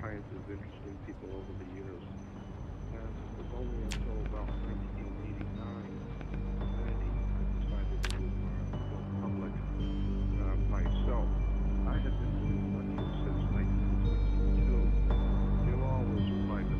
kinds of interesting people over the years. And it was only until about 1989 that I decided to go public myself. I had been doing lectures since 1962. They were always private.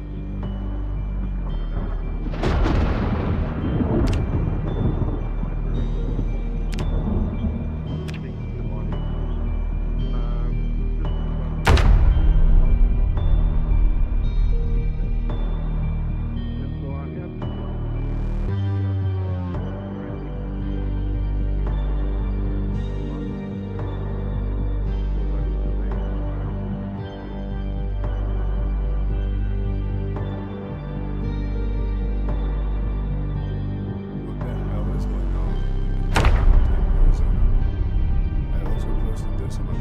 Coming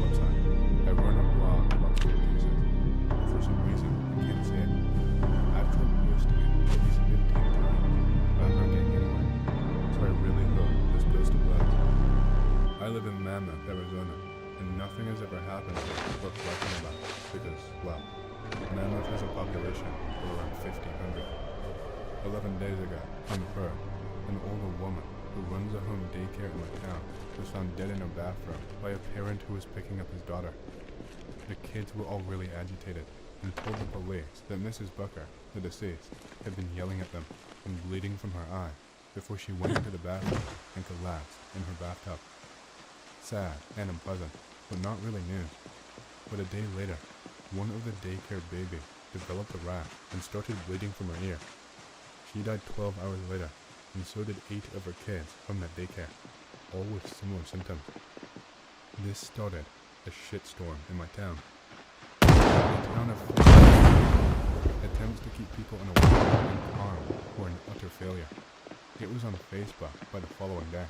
I live in Mammoth, Arizona, and nothing has ever happened worth talking about because, well, Mammoth has a population of around 1,500. 11 days ago, on the third, an older woman who runs a home daycare in my town was found dead in her bathroom by a parent who was picking up his daughter. The kids were all really agitated and told the police that Mrs. Booker, the deceased, had been yelling at them and bleeding from her eye before she went into the bathroom and collapsed in her bathtub. Sad and unpleasant, but not really news. But a day later, one of the daycare babies developed a rash and started bleeding from her ear. She died 12 hours later, and so did 8 of her kids from that daycare, all with similar symptoms. This started a shitstorm in my town. The town of attempts to keep people in a way and calm were an utter failure. It was on Facebook by the following day.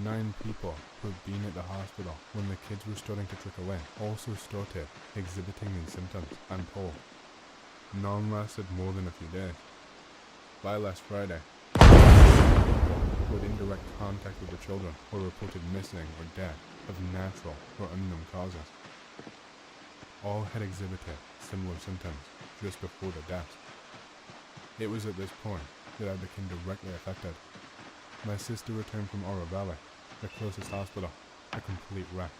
9 people who had been at the hospital when the kids were starting to trickle in also started exhibiting these symptoms, I'm told. None lasted more than a few days. By last Friday, people who had in direct contact with the children were reported missing or dead of natural or unknown causes. All had exhibited similar symptoms just before the deaths. It was at this point that I became directly affected. My sister returned from Oro Valley, the closest hospital, a complete wreck.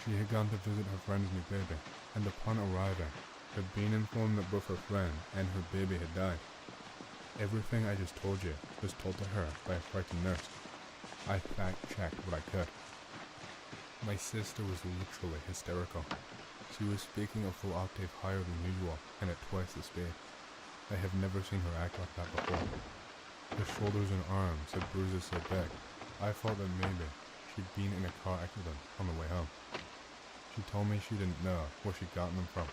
She had gone to visit her friend's new baby, and upon arriving, had been informed that both her friend and her baby had died. Everything I just told you was told to her by a frightened nurse. I fact-checked what I could. My sister was literally hysterical. She was speaking a full octave higher than usual, and at twice the speed. I have never seen her act like that before. Her shoulders and arms had bruises so big, I thought that maybe she'd been in a car accident on the way home. She told me she didn't know where she'd gotten them from,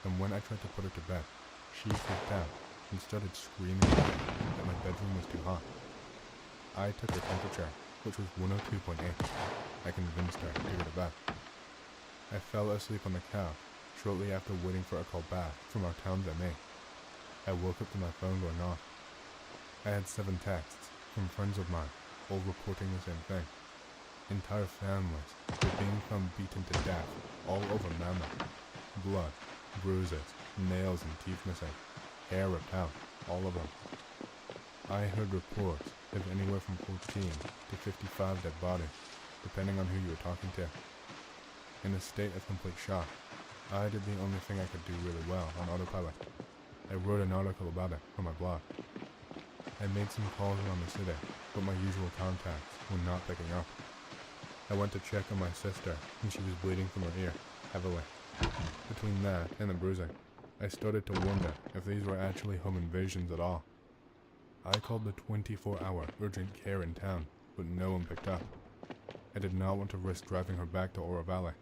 and when I tried to put her to bed, she freaked out and started screaming that my bedroom was too hot. I took her temperature, which was 102.8. I convinced her to go to bed. I fell asleep on the couch shortly after waiting for a call back from our town's MA. I woke up to my phone going off. I had 7 texts from friends of mine, all reporting the same thing. Entire families were being found beaten to death all over Mammoth. Blood, bruises, nails and teeth missing, hair ripped out, all of them. I heard reports of anywhere from 14 to 55 dead bodies, depending on who you were talking to. In a state of complete shock, I did the only thing I could do really well on autopilot. I wrote an article about it on my blog. I made some calls around the city, but my usual contacts were not picking up. I went to check on my sister, and she was bleeding from her ear, heavily. Between that and the bruising, I started to wonder if these were actually home invasions at all. I called the 24-hour urgent care in town, but no one picked up. I did not want to risk driving her back to Oro Valley.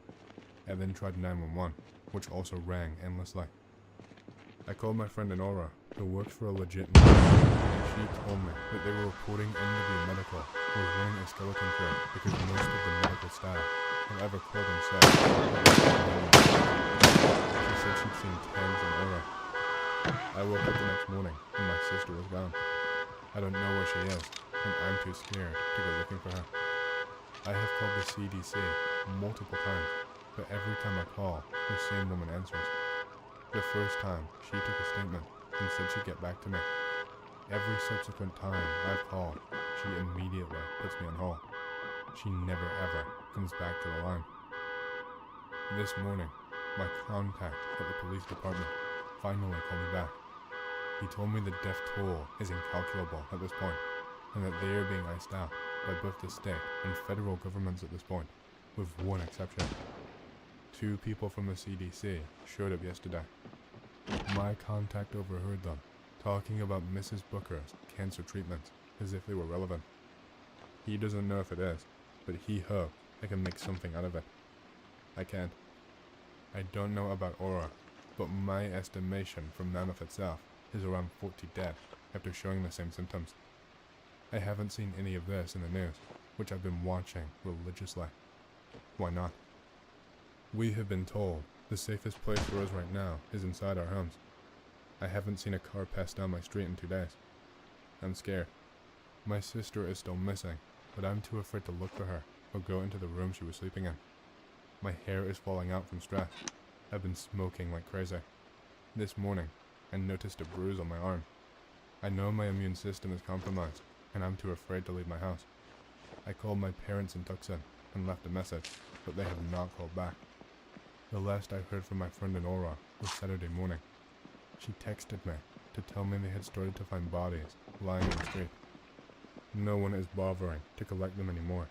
I then tried 911, which also rang endlessly. I called my friend in Oro, who works for a legit and she told me that they were reporting NW Medical was running a skeleton crew because most of the medical staff have ever called and said she said she'd seen tags in Oro. I woke up the next morning and my sister was gone. I don't know where she is, and I'm too scared to go looking for her. I have called the CDC multiple times, but every time I call, the same woman answers. The first time, she took a statement and said she'd get back to me. Every subsequent time I've called, she immediately puts me on hold. She never ever comes back to the line. This morning, my contact at the police department finally called me back. He told me the death toll is incalculable at this point, and that they are being iced out by both the state and federal governments at this point, with one exception. 2 people from the CDC showed up yesterday. My contact overheard them talking about Mrs. Booker's cancer treatments as if they were relevant. He doesn't know if it is, but he hopes I can make something out of it. I can't. I don't know about Aura, but my estimation from Mammoth itself is around 40 dead after showing the same symptoms. I haven't seen any of this in the news, which I've been watching religiously. Why not? We have been told the safest place for us right now is inside our homes. I haven't seen a car pass down my street in 2 days. I'm scared. My sister is still missing, but I'm too afraid to look for her or go into the room she was sleeping in. My hair is falling out from stress. I've been smoking like crazy. This morning, I noticed a bruise on my arm. I know my immune system is compromised, and I'm too afraid to leave my house. I called my parents in Tucson and left a message, but they have not called back. The last I heard from my friend in Aura was Saturday morning. She texted me to tell me they had started to find bodies lying in the street. No one is bothering to collect them anymore.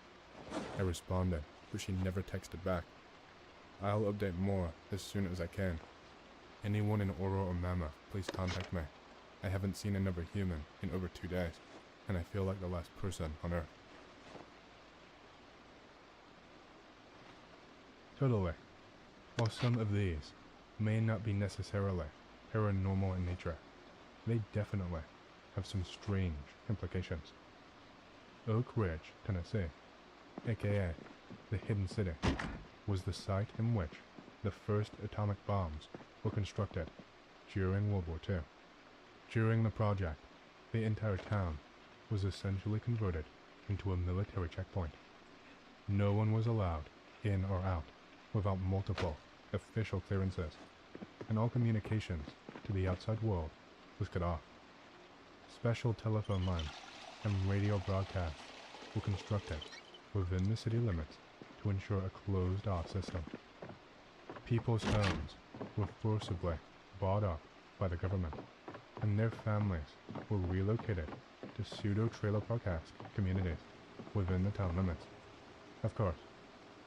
I responded, but she never texted back. I'll update more as soon as I can. Anyone in Aura or Mammoth, please contact me. I haven't seen another human in over 2 days, and I feel like the last person on Earth. Totally. While some of these may not be necessarily paranormal in nature, they definitely have some strange implications. Oak Ridge, Tennessee, aka the Hidden City, was the site in which the first atomic bombs were constructed during World War II. During the project, the entire town was essentially converted into a military checkpoint. No one was allowed in or out without multiple official clearances, and all communications to the outside world was cut off. Special telephone lines and radio broadcasts were constructed within the city limits to ensure a closed-off system. People's homes were forcibly bought up by the government, and their families were relocated to pseudo-trailer park-esque communities within the town limits. Of course,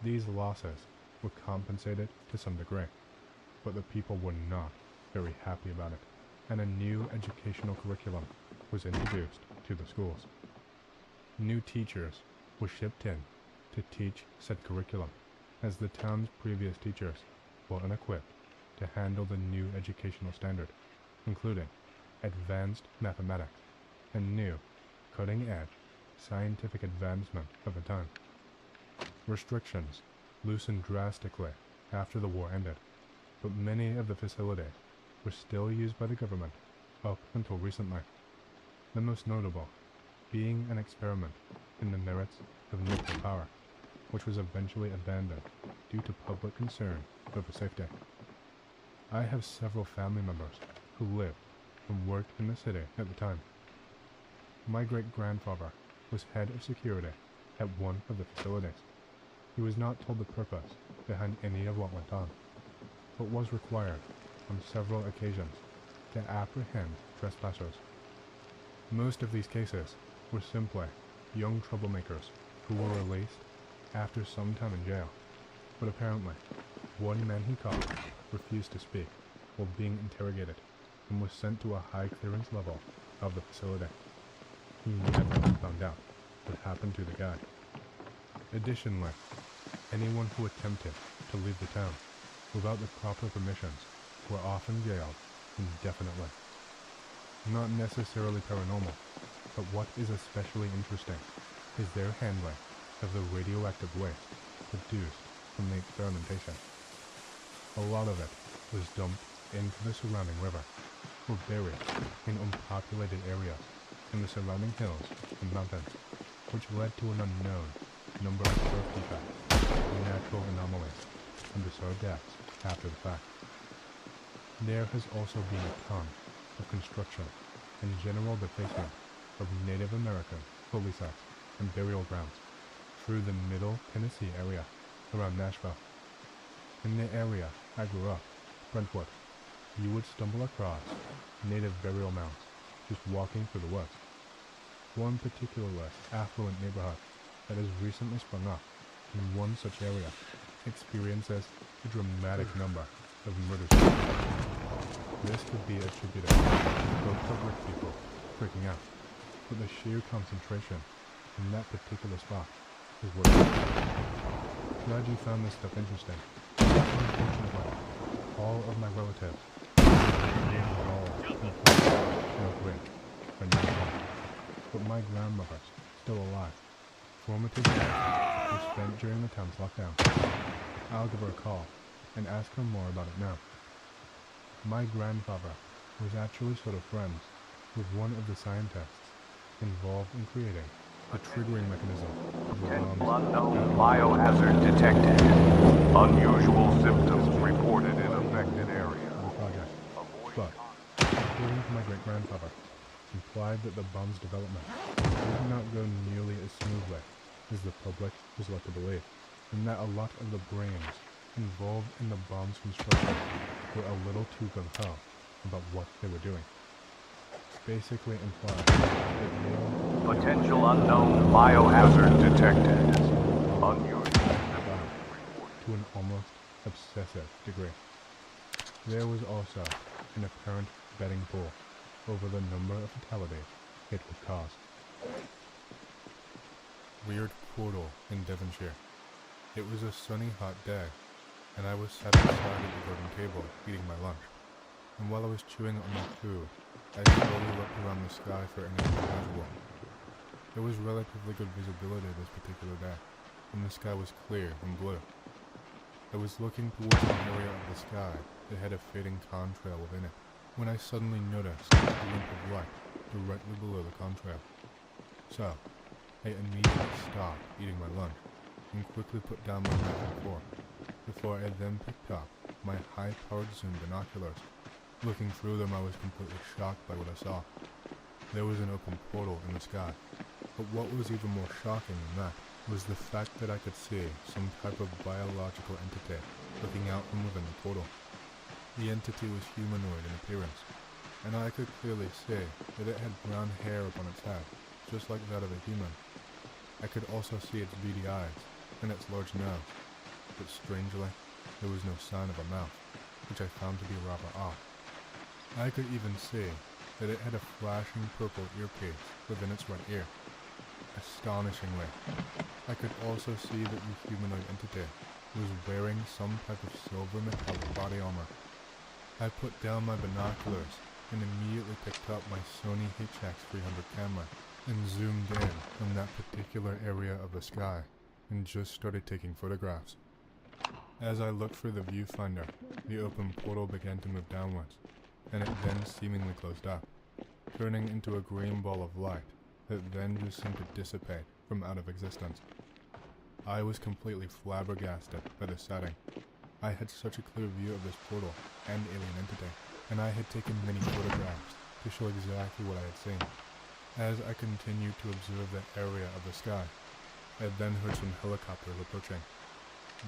these losses were compensated to some degree, but the people were not very happy about it, and a new educational curriculum was introduced to the schools. New teachers were shipped in to teach said curriculum, as the town's previous teachers were unequipped to handle the new educational standard, including advanced mathematics and new, cutting-edge scientific advancement of the time. Restrictions loosened drastically after the war ended, but many of the facilities were still used by the government up until recently, the most notable being an experiment in the merits of nuclear power, which was eventually abandoned due to public concern over safety. I have several family members who lived and worked in the city at the time. My great-grandfather was head of security at one of the facilities. He was not told the purpose behind any of what went on, but was required on several occasions to apprehend trespassers. Most of these cases were simply young troublemakers who were released after some time in jail, but apparently one man he caught refused to speak while being interrogated and was sent to a high clearance level of the facility. He never found out what happened to the guy. Additionally, anyone who attempted to leave the town without the proper permissions were often jailed indefinitely. Not necessarily paranormal, but what is especially interesting is their handling of the radioactive waste produced from the experimentation. A lot of it was dumped into the surrounding river, or buried in unpopulated areas in the surrounding hills and mountains, which led to an unknown number of birth defects, natural anomalies, and bizarre deaths after the fact. There has also been a ton of construction and general defacement of Native American holy sites and burial grounds through the middle Tennessee area around Nashville. In the area I grew up, Brentwood, you would stumble across native burial mounds just walking through the woods. One particularly affluent neighborhood that has recently sprung up in one such area experiences a dramatic number of murders. This could be attributed to both public people freaking out, but the sheer concentration in that particular spot is worth it. Glad you found this stuff interesting. Unfortunately, all of my relatives were involved in no great or not home, but my grandmother's still alive. Formative years were spent during the town's lockdown. I'll give her a call and ask her more about it now. My grandfather was actually sort of friends with one of the scientists involved in creating the triggering mechanism of the bombs. Unknown biohazard detected. Unusual symptoms reported in affected area. Of the project. But, according to my great-grandfather, implied that the bomb's development did not go nearly as smoothly as the public was led to believe, and that a lot of the brains involved in the bomb's construction were a little too gung-ho about what they were doing. Basically implied that they Potential unknown biohazard detected. Unusual to an almost obsessive degree. There was also an apparent betting pool over the number of fatalities it would cause. Weird portal in Devonshire. It was a sunny, hot day, and I was sat outside at the garden table eating my lunch. And while I was chewing on my food, I slowly looked around the sky for anything unusual. There was relatively good visibility this particular day, and the sky was clear and blue. I was looking towards an area of the sky that had a fading contrail within it, when I suddenly noticed a glint of light directly below the contrail. So, I immediately stopped eating my lunch and quickly put down my knife and fork, before I then picked up my high-powered zoom binoculars. Looking through them, I was completely shocked by what I saw. There was an open portal in the sky, but what was even more shocking than that was the fact that I could see some type of biological entity looking out from within the portal. The entity was humanoid in appearance, and I could clearly see that it had brown hair upon its head, just like that of a human. I could also see its beady eyes and its large nose, but strangely, there was no sign of a mouth, which I found to be rather odd. I could even see that it had a flashing purple earpiece within its right ear. Astonishingly, I could also see that the humanoid entity was wearing some type of silver metallic body armor. I put down my binoculars and immediately picked up my Sony HX300 camera and zoomed in on that particular area of the sky and just started taking photographs. As I looked through the viewfinder, the open portal began to move downwards, and it then seemingly closed up, turning into a green ball of light that then just seemed to dissipate from out of existence. I was completely flabbergasted by the setting. I had such a clear view of this portal and alien entity, and I had taken many photographs to show exactly what I had seen. As I continued to observe that area of the sky, I then heard some helicopters approaching.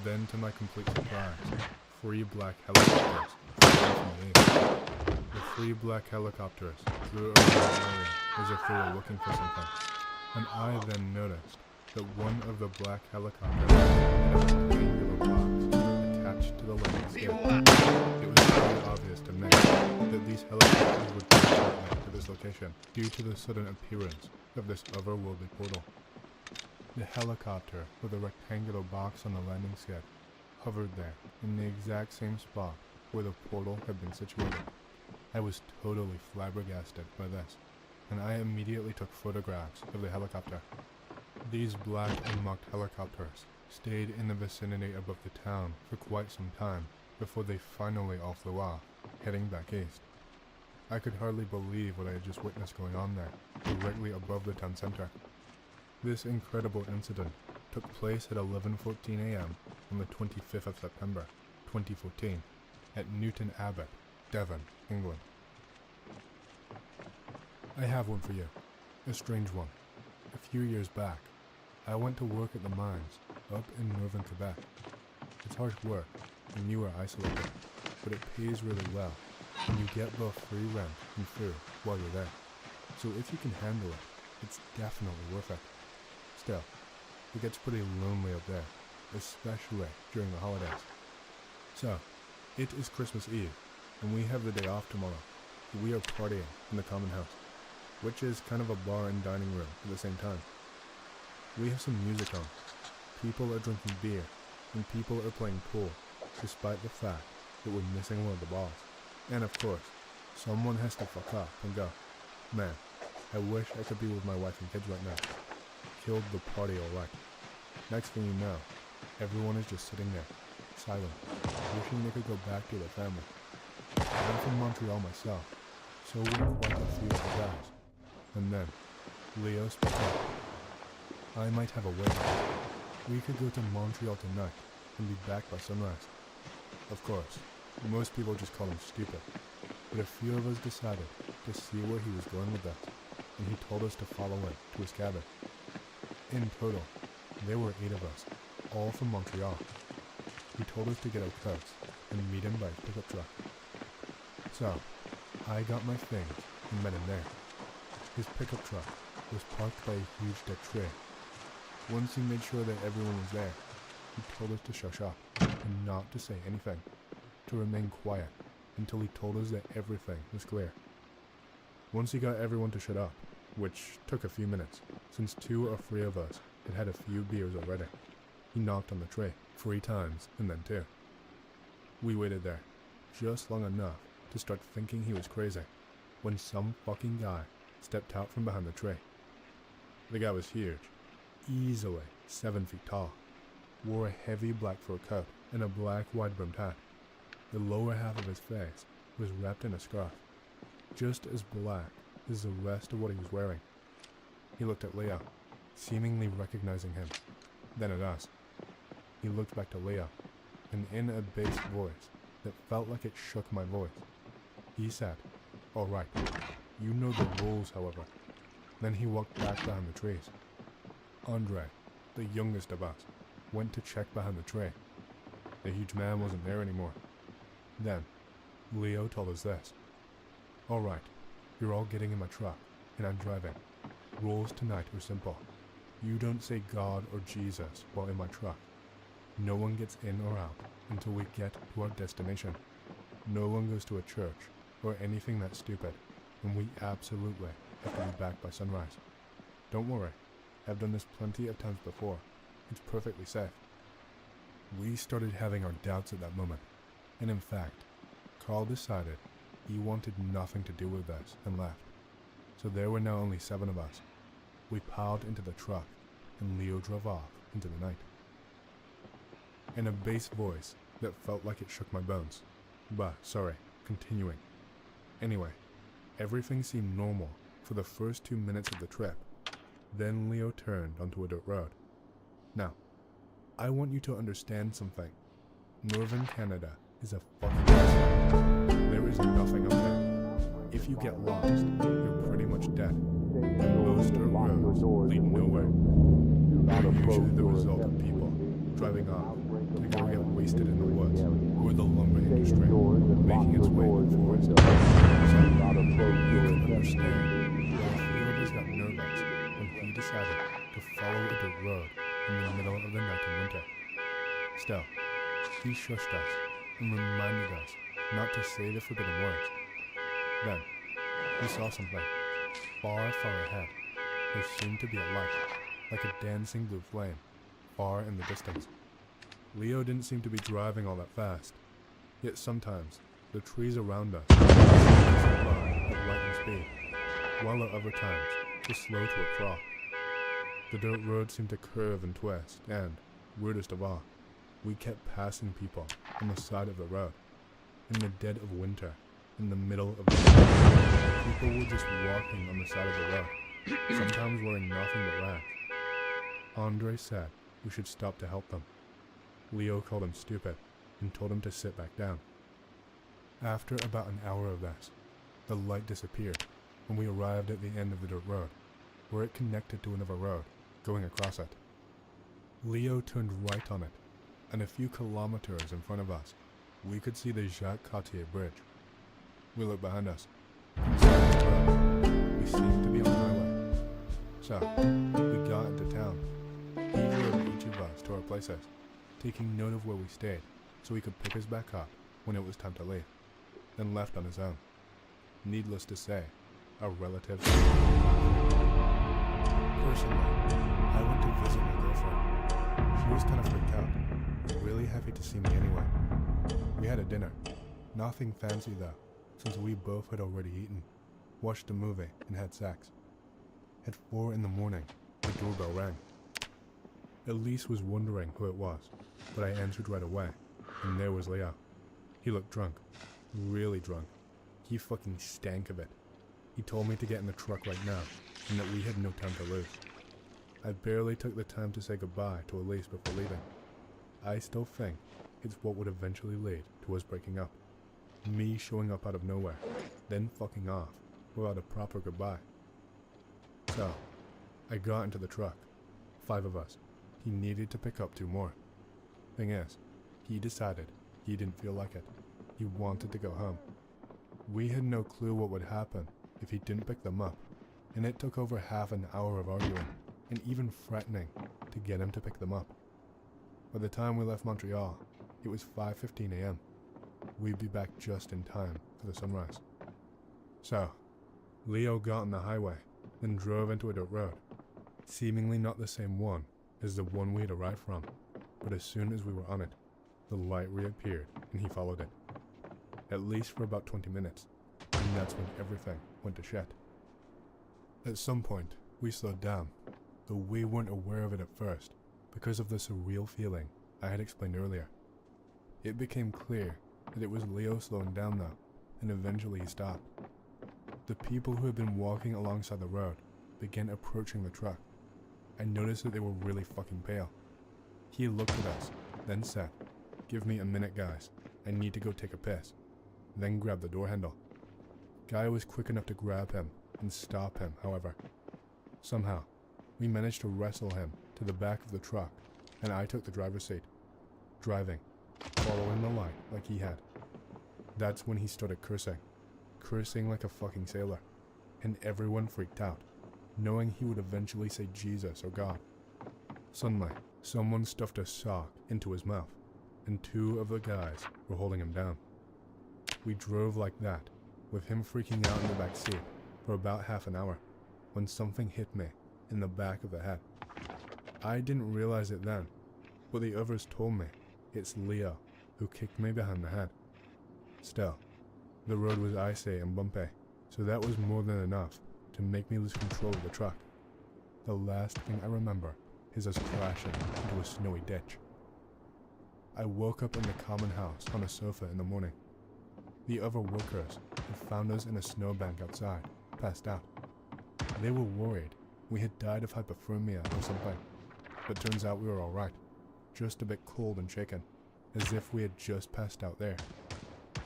Then, to my complete surprise, 3 black helicopters flew from the east. The 3 black helicopters flew over the area as if they were looking for something, and I then noticed that one of the black helicopters had a rectangular box attached to the landing skid. It was very obvious to me that these helicopters would come shortly to this location due to the sudden appearance of this otherworldly portal. The helicopter with a rectangular box on the landing skid hovered there in the exact same spot where the portal had been situated. I was totally flabbergasted by this, and I immediately took photographs of the helicopter. These black unmarked helicopters stayed in the vicinity above the town for quite some time before they finally all flew off, heading back east. I could hardly believe what I had just witnessed going on there, directly above the town center. This incredible incident took place at 11:14 a.m. on the 25th of September, 2014, at Newton Abbot Devon, England. I have one for you. A strange one. A few years back, I went to work at the mines up in northern Quebec. It's harsh work, and you are isolated, but it pays really well, and you get both free rent and food while you're there. So if you can handle it, it's definitely worth it. Still, it gets pretty lonely up there, especially during the holidays. So, it is Christmas Eve, and we have the day off tomorrow. We are partying in the common house, which is kind of a bar and dining room at the same time. We have some music on. People are drinking beer, and people are playing pool, despite the fact that we're missing one of the balls. And of course, someone has to fuck up and go, man, I wish I could be with my wife and kids right now. Killed the party alright. Next thing you know, everyone is just sitting there, silent, wishing they could go back to their family. I'm from Montreal myself, so we're quite a few of the guys. And then, Leo spoke up. I might have a way. We could go to Montreal tonight and be back by sunrise. Of course, most people just call him stupid, but a few of us decided to see where he was going with us, and he told us to follow him to his cabin. In total, there were 8 of us, all from Montreal. He told us to get our coats and meet him by his pickup truck. So, I got my things and met him there. His pickup truck was parked by a huge dead tree. Once he made sure that everyone was there, he told us to shush up and not to say anything, to remain quiet until he told us that everything was clear. Once he got everyone to shut up, which took a few minutes, since 2 or 3 of us had had a few beers already, he knocked on the tray 3 times and then 2. We waited there, just long enough to start thinking he was crazy, when some fucking guy stepped out from behind the tray. The guy was huge, easily 7 feet tall, wore a heavy black fur coat and a black wide-brimmed hat. The lower half of his face was wrapped in a scarf, just as black as the rest of what he was wearing. He looked at Leo, seemingly recognizing him, then at us. He looked back to Leo, and in a bass voice that felt like it shook my voice, he said, "All right, you know the rules, however." Then he walked back behind the trees. Andre, the youngest of us, went to check behind the tree. The huge man wasn't there anymore. Then, Leo told us this. "All right, you're all getting in my truck, and I'm driving. Rules tonight are simple. You don't say God or Jesus while in my truck. No one gets in or out until we get to our destination. No one goes to a church or anything that stupid, and we absolutely have to be back by sunrise. Don't worry, I've done this plenty of times before. It's perfectly safe." We started having our doubts at that moment, and in fact, Carl decided he wanted nothing to do with this and left. So there were now only 7 of us. We piled into the truck, and Leo drove off into the night. In a bass voice that felt like it shook my bones. But, sorry, continuing. Anyway, everything seemed normal for the first 2 minutes of the trip. Then Leo turned onto a dirt road. Now, I want you to understand something. Northern Canada is a fucking mess. There is nothing up there. If you get lost, you're pretty much dead. And most dirt roads lead nowhere. They're usually the result of people driving off to go get wasted in the woods, or the lumber industry making its way in the forest. So, you can understand why a few of us got nervous when he decided to follow a dirt road in the middle of the night in winter. Still, he shushed us and reminded us not to say the forbidden words. Then, we saw something. Far, far ahead, there seemed to be a light, like a dancing blue flame, far in the distance. Leo didn't seem to be driving all that fast, yet sometimes the trees around us seemed to zip by at lightning speed, while at other times were slow to a crawl. The dirt road seemed to curve and twist, and, weirdest of all, we kept passing people on the side of the road. In the dead of winter, in the middle of the night, people were just walking on the side of the road, sometimes wearing nothing but rags. Andre said we should stop to help them. Leo called him stupid and told him to sit back down. After about an hour of this, the light disappeared when we arrived at the end of the dirt road, where it connected to another road, going across it. Leo turned right on it, and a few kilometers in front of us, we could see the Jacques Cartier Bridge. We looked behind us. We seemed to be on the highway. So, we got into town. He drove each of us to our places, taking note of where we stayed, so he could pick us back up when it was time to leave, then left on his own. Needless to say, our relatives. Personally, I went to visit my girlfriend. She was kind of freaked out, but really happy to see me anyway. We had a dinner. Nothing fancy though, since we both had already eaten, watched a movie, and had sex. At 4 in the morning, the doorbell rang. Elise was wondering who it was, but I answered right away, and there was Leo. He looked drunk. Really drunk. He fucking stank of it. He told me to get in the truck right now, and that we had no time to lose. I barely took the time to say goodbye to Elise before leaving. I still think it's what would eventually lead to us breaking up. Me showing up out of nowhere, then fucking off without a proper goodbye. So, I got into the truck. 5 of us. He needed to pick up 2 more. Thing is, he decided he didn't feel like it. He wanted to go home. We had no clue what would happen if he didn't pick them up, and it took over half an hour of arguing, and even threatening, to get him to pick them up. By the time we left Montreal, it was 5:15 a.m. We'd be back just in time for the sunrise. So, Leo got on the highway, then drove into a dirt road, seemingly not the same one as the one we had arrived from, but as soon as we were on it, the light reappeared and he followed it. At least for about 20 minutes, and that's when everything went to shit. At some point, we slowed down, though we weren't aware of it at first because of the surreal feeling I had explained earlier. It became clear that it was Leo slowing down though, and eventually he stopped. The people who had been walking alongside the road began approaching the truck. I noticed that they were really fucking pale. He looked at us, then said, "Give me a minute, guys. I need to go take a piss." Then grabbed the door handle. Guy was quick enough to grab him and stop him, however. Somehow, we managed to wrestle him to the back of the truck, and I took the driver's seat, driving, following the light like he had. That's when he started cursing like a fucking sailor, and everyone freaked out, knowing he would eventually say Jesus or God. Suddenly, someone stuffed a sock into his mouth, and 2 of the guys were holding him down. We drove like that, with him freaking out in the back seat, for about half an hour, when something hit me in the back of the head. I didn't realize it then, but the others told me it's Leo who kicked me behind the head. Still, the road was icy and bumpy, so that was more than enough to make me lose control of the truck. The last thing I remember is us crashing into a snowy ditch. I woke up in the common house on a sofa in the morning. The other workers had found us in a snowbank outside, passed out. They were worried we had died of hypothermia or something, but turns out we were alright, just a bit cold and shaken, as if we had just passed out there.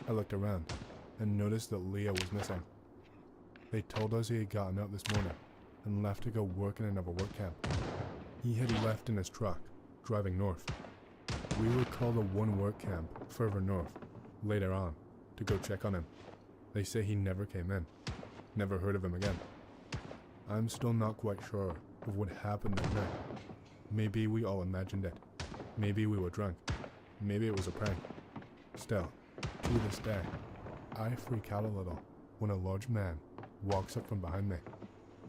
I looked around and noticed that Leo was missing. They told us he had gotten up this morning and left to go work in another work camp. He had left in his truck, driving north. We would call the one work camp further north, later on, to go check on him. They say he never came in. Never heard of him again. I'm still not quite sure of what happened that night. Maybe we all imagined it. Maybe we were drunk. Maybe it was a prank. Still, to this day, I freak out a little when a large man walks up from behind me,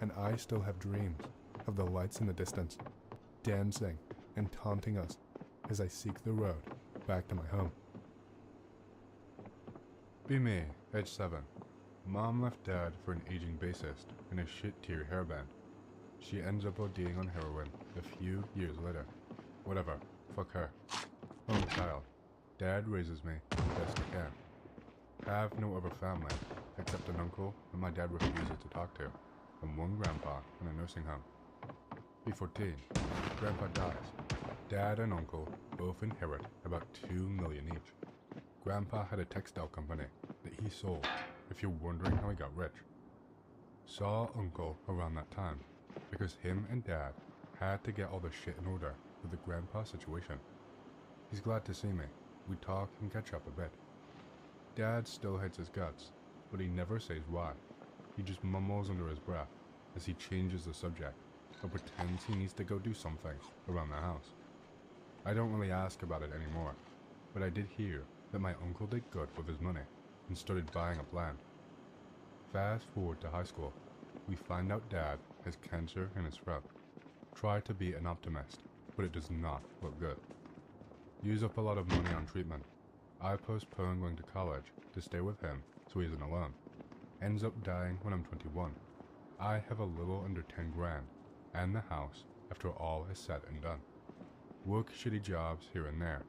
and I still have dreams of the lights in the distance, dancing and taunting us as I seek the road back to my home. Be me, age 7. Mom left dad for an aging bassist in a shit-tier hairband. She ends up ODing on heroin a few years later. Whatever, fuck her. Only child. Dad raises me the best he can. Have no other family, except an uncle that my dad refuses to talk to, and one grandpa in a nursing home. Be 14. Grandpa dies. Dad and uncle both inherit about $2 million each. Grandpa had a textile company, he sold, if you're wondering how he got rich. Saw Uncle around that time, because him and Dad had to get all the shit in order with the grandpa situation. He's glad to see me. We talk and catch up a bit. Dad still hates his guts, but he never says why. He just mumbles under his breath as he changes the subject or pretends he needs to go do something around the house. I don't really ask about it anymore, but I did hear that my uncle did good with his money and started buying up land. Fast forward to high school, we find out Dad has cancer in his throat. Try to be an optimist, but it does not look good. Use up a lot of money on treatment. I postpone going to college to stay with him so he isn't alone. Ends up dying when I'm 21. I have a little under 10 grand and the house after all is said and done. Work shitty jobs here and there.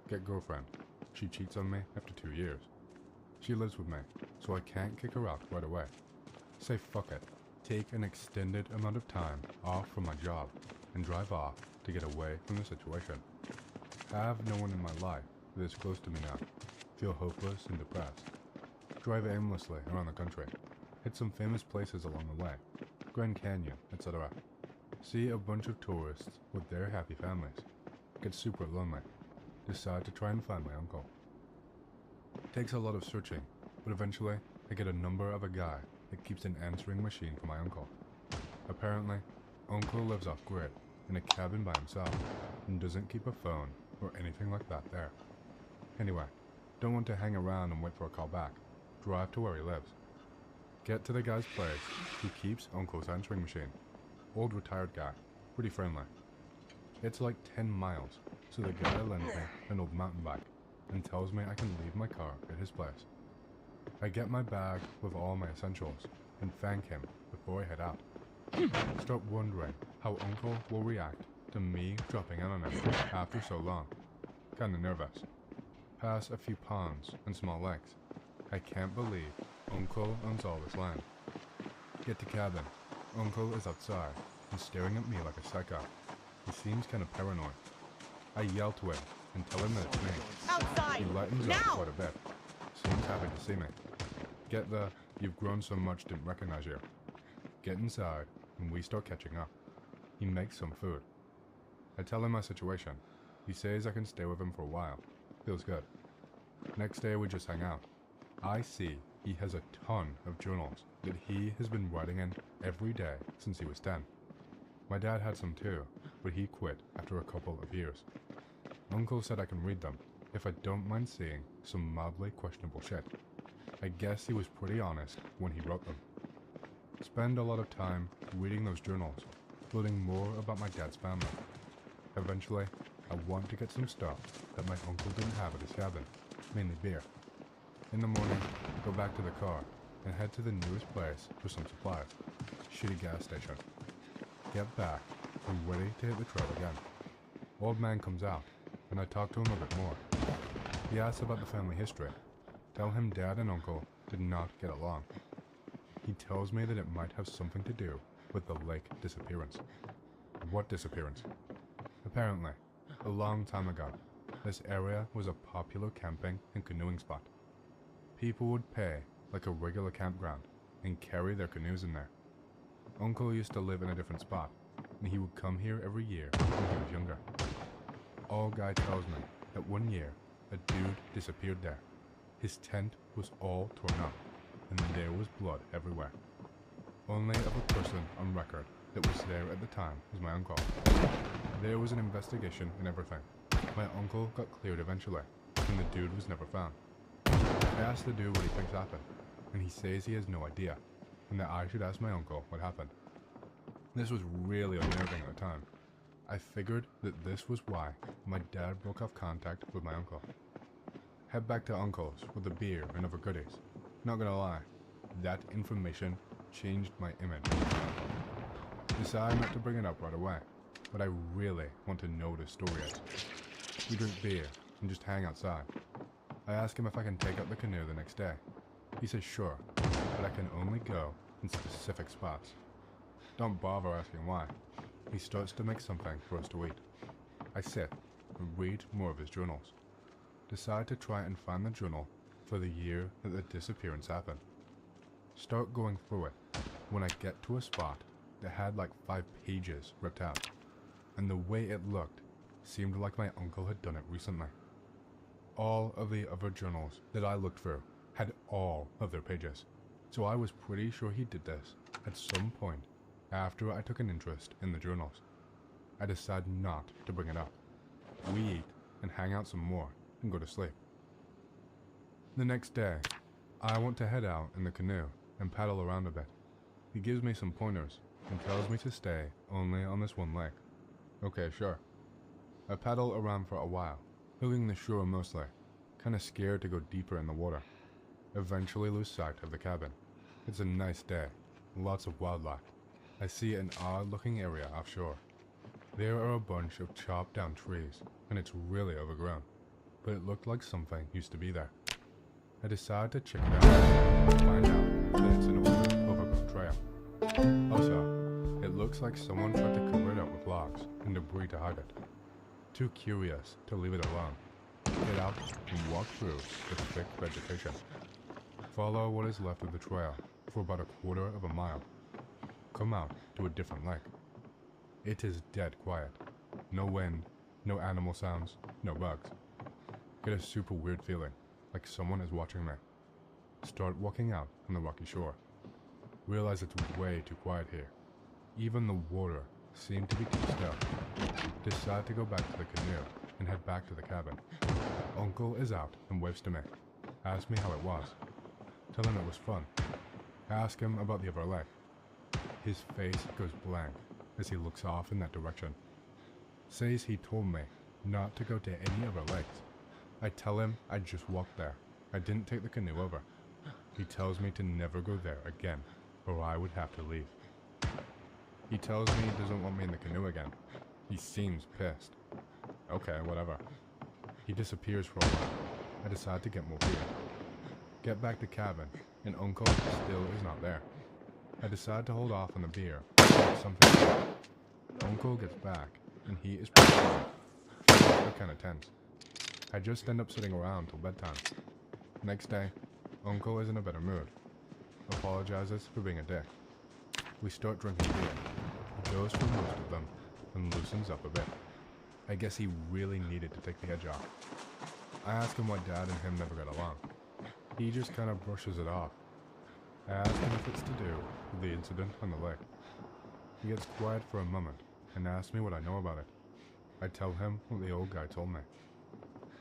Get girlfriend. She cheats on me after 2 years. She lives with me, so I can't kick her out right away. Say fuck it. Take an extended amount of time off from my job and drive off to get away from the situation. Have no one in my life that is close to me now. Feel hopeless and depressed. Drive aimlessly around the country. Hit some famous places along the way. Grand Canyon, etc. See a bunch of tourists with their happy families. Get super lonely. Decide to try and find my uncle. Takes a lot of searching, but eventually I get a number of a guy that keeps an answering machine for my uncle. Apparently, Uncle lives off-grid in a cabin by himself and doesn't keep a phone or anything like that there. Anyway, don't want to hang around and wait for a call back. Drive to where he lives. Get to the guy's place who keeps Uncle's answering machine. Old retired guy, pretty friendly. It's like 10 miles, so the guy lends me an old mountain bike and tells me I can leave my car at his place. I get my bag with all my essentials and thank him before I head out. Start wondering how Uncle will react to me dropping in on him after so long. Kinda nervous. Pass a few ponds and small lakes. I can't believe Uncle owns all this land. Get to cabin. Uncle is outside and staring at me like a psycho. He seems kinda paranoid. I yell to him and tell him that it's me. Outside! He lightens Now! up quite a bit. Seems happy to see me. Get the "you've grown so much didn't recognize you." Get inside and we start catching up. He makes some food. I tell him my situation. He says I can stay with him for a while. Feels good. Next day we just hang out. I see he has a ton of journals that he has been writing in every day since he was 10. My dad had some too, but he quit after a couple of years. Uncle said I can read them if I don't mind seeing some mildly questionable shit. I guess he was pretty honest when he wrote them. Spend a lot of time reading those journals, learning more about my dad's family. Eventually, I want to get some stuff that my uncle didn't have at his cabin, mainly beer. In the morning, go back to the car and head to the nearest place for some supplies. Shitty gas station. Get back and ready to hit the trail again. Old man comes out, and I talk to him a bit more. He asks about the family history. Tell him Dad and Uncle did not get along. He tells me that it might have something to do with the lake disappearance. What disappearance? Apparently, a long time ago, this area was a popular camping and canoeing spot. People would pay like a regular campground and carry their canoes in there. Uncle used to live in a different spot, and he would come here every year when he was younger. All guy tells me that one year, a dude disappeared there. His tent was all torn up, and there was blood everywhere. Only of a person on record that was there at the time was my uncle. There was an investigation and everything. My uncle got cleared eventually, and the dude was never found. I asked the dude what he thinks happened, and he says he has no idea, and that I should ask my uncle what happened. This was really unnerving at the time. I figured that this was why my dad broke off contact with my uncle. Head back to Uncle's with the beer and other goodies. Not gonna lie, that information changed my image of my uncle. Decide not to bring it up right away, but I really want to know what his story is. We drink beer and just hang outside. I ask him if I can take out the canoe the next day. He says sure, but I can only go in specific spots. Don't bother asking why. He starts to make something for us to eat. I sit and read more of his journals. Decide to try and find the journal for the year that the disappearance happened. Start going through it when I get to a spot that had like 5 pages ripped out, and the way it looked seemed like my uncle had done it recently. All of the other journals that I looked through had all of their pages, so I was pretty sure he did this at some point after I took an interest in the journals. I decided not to bring it up. We eat and hang out some more and go to sleep. The next day, I want to head out in the canoe and paddle around a bit. He gives me some pointers and tells me to stay only on this one lake. Okay, sure. I paddle around for a while, hugging the shore mostly, kinda scared to go deeper in the water. Eventually lose sight of the cabin. It's a nice day, lots of wildlife. I see an odd-looking area offshore. There are a bunch of chopped down trees, and it's really overgrown, but it looked like something used to be there. I decide to check it out and find out that it's an old overgrown trail. Also, it looks like someone tried to cover it up with logs and debris to hide it. Too curious to leave it alone, get out and walk through the thick vegetation. Follow what is left of the trail for about 1/4 of a mile. Come out to a different lake. It is dead quiet. No wind, no animal sounds, no bugs. Get a super weird feeling, like someone is watching me. Start walking out on the rocky shore. Realize it's way too quiet here. Even the water seemed to be too still. Decide to go back to the canoe and head back to the cabin. Uncle is out and waves to me. Asks me how it was. Tell him it was fun. Ask him about the other lake. His face goes blank as he looks off in that direction. Says he told me not to go to any other lakes. I tell him I just walked there. I didn't take the canoe over. He tells me to never go there again, or I would have to leave. He tells me he doesn't want me in the canoe again. He seems pissed. Okay, whatever. He disappears for a while. I decide to get more beer. Get back to cabin, and Uncle still is not there. I decide to hold off on the beer. Something. Uncle gets back, and he is pretty busy. We're kinda tense. I just end up sitting around till bedtime. Next day, Uncle is in a better mood. Apologizes for being a dick. We start drinking beer. He goes for most of them, and loosens up a bit. I guess he really needed to take the edge off. I ask him why Dad and him never got along. He just kind of brushes it off. I ask him if it's to do with the incident on the lake. He gets quiet for a moment and asks me what I know about it. I tell him what the old guy told me.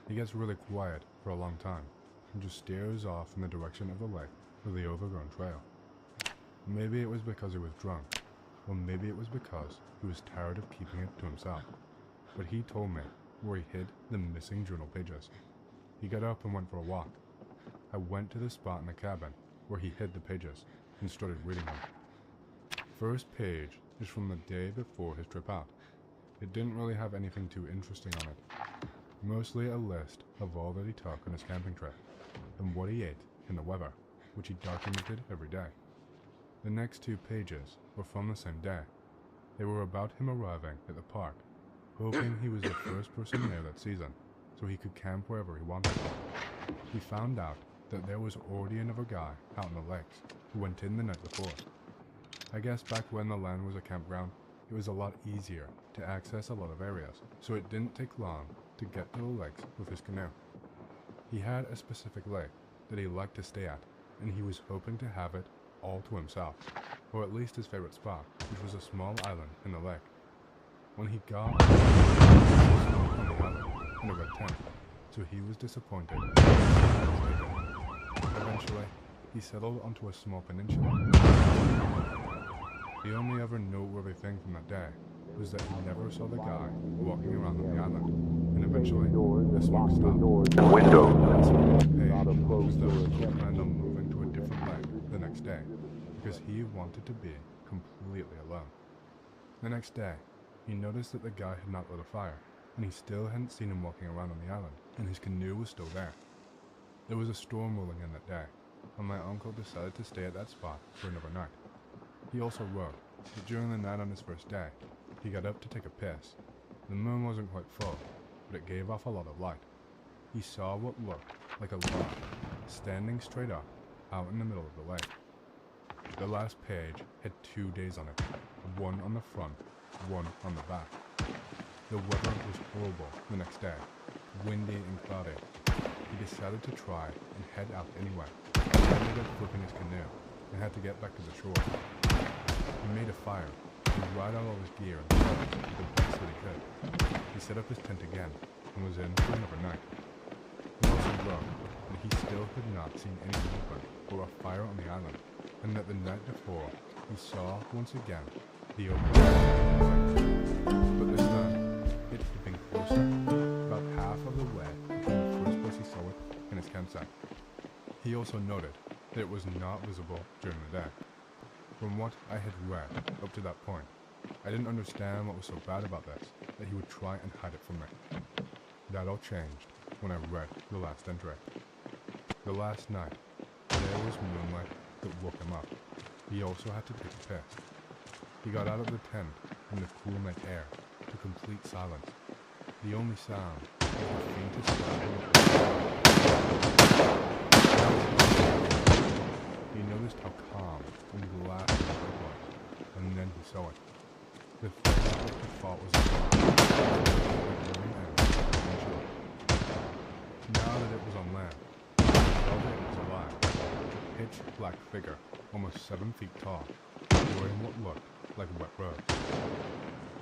He gets really quiet for a long time and just stares off in the direction of the lake with the overgrown trail. Maybe it was because he was drunk, or maybe it was because he was tired of keeping it to himself. But he told me where he hid the missing journal pages. He got up and went for a walk. I went to the spot in the cabin where he hid the pages and started reading them. First page is from the day before his trip out. It didn't really have anything too interesting on it. Mostly a list of all that he took on his camping trip and what he ate in the weather, which he documented every day. The next 2 pages were from the same day. They were about him arriving at the park, hoping he was the first person there that season, so he could camp wherever he wanted. He found out that there was already another guy out in the lakes who went in the night before. I guess back when the land was a campground, it was a lot easier to access a lot of areas, so it didn't take long to get to the lakes with his canoe. He had a specific lake that he liked to stay at, and he was hoping to have it all to himself, or at least his favorite spot, which was a small island in the lake. When he got on the island in a red tent, so he was disappointed. Eventually, he settled onto a small peninsula. The only other noteworthy thing from that day was that he never saw the guy walking around on the island, and eventually, the smoke stopped. And windows. Was that he planned on moving to a different lake the next day, because he wanted to be completely alone. The next day, he noticed that the guy had not lit a fire, and he still hadn't seen him walking around on the island, and his canoe was still there. There was a storm rolling in that day, and my uncle decided to stay at that spot for another night. He also wrote that during the night on his first day, he got up to take a piss. The moon wasn't quite full, but it gave off a lot of light. He saw what looked like a log standing straight up, out in the middle of the lake. The last page had 2 days on it, one on the front, one on the back. The weather was horrible the next day, windy and cloudy. He decided to try and head out anyway. He ended up flipping his canoe and had to get back to the shore. He made a fire and dried out all his gear and clothes the best that he could. He set up his tent again and was in for another night. He also wrote that he still had not seen any movement or a fire on the island, and that the night before he saw once again the open but this time it had been closer, about half of the way from the first place he saw it in his campsite. He also noted that it was not visible during the day. From what I had read up to that point, I didn't understand what was so bad about this, that he would try and hide it from me. That all changed when I read the last entry. The last night, there was moonlight that woke him up. He also had to take a piss. He got out of the tent in the cool night air to complete silence. The only sound was the faintest He noticed how calm and glassy the lake was, and then he saw it. The thing that he thought was a now that it was on land, he felt that it was alive. A pitch-black figure, almost 7 feet tall, wearing what looked like wet robes.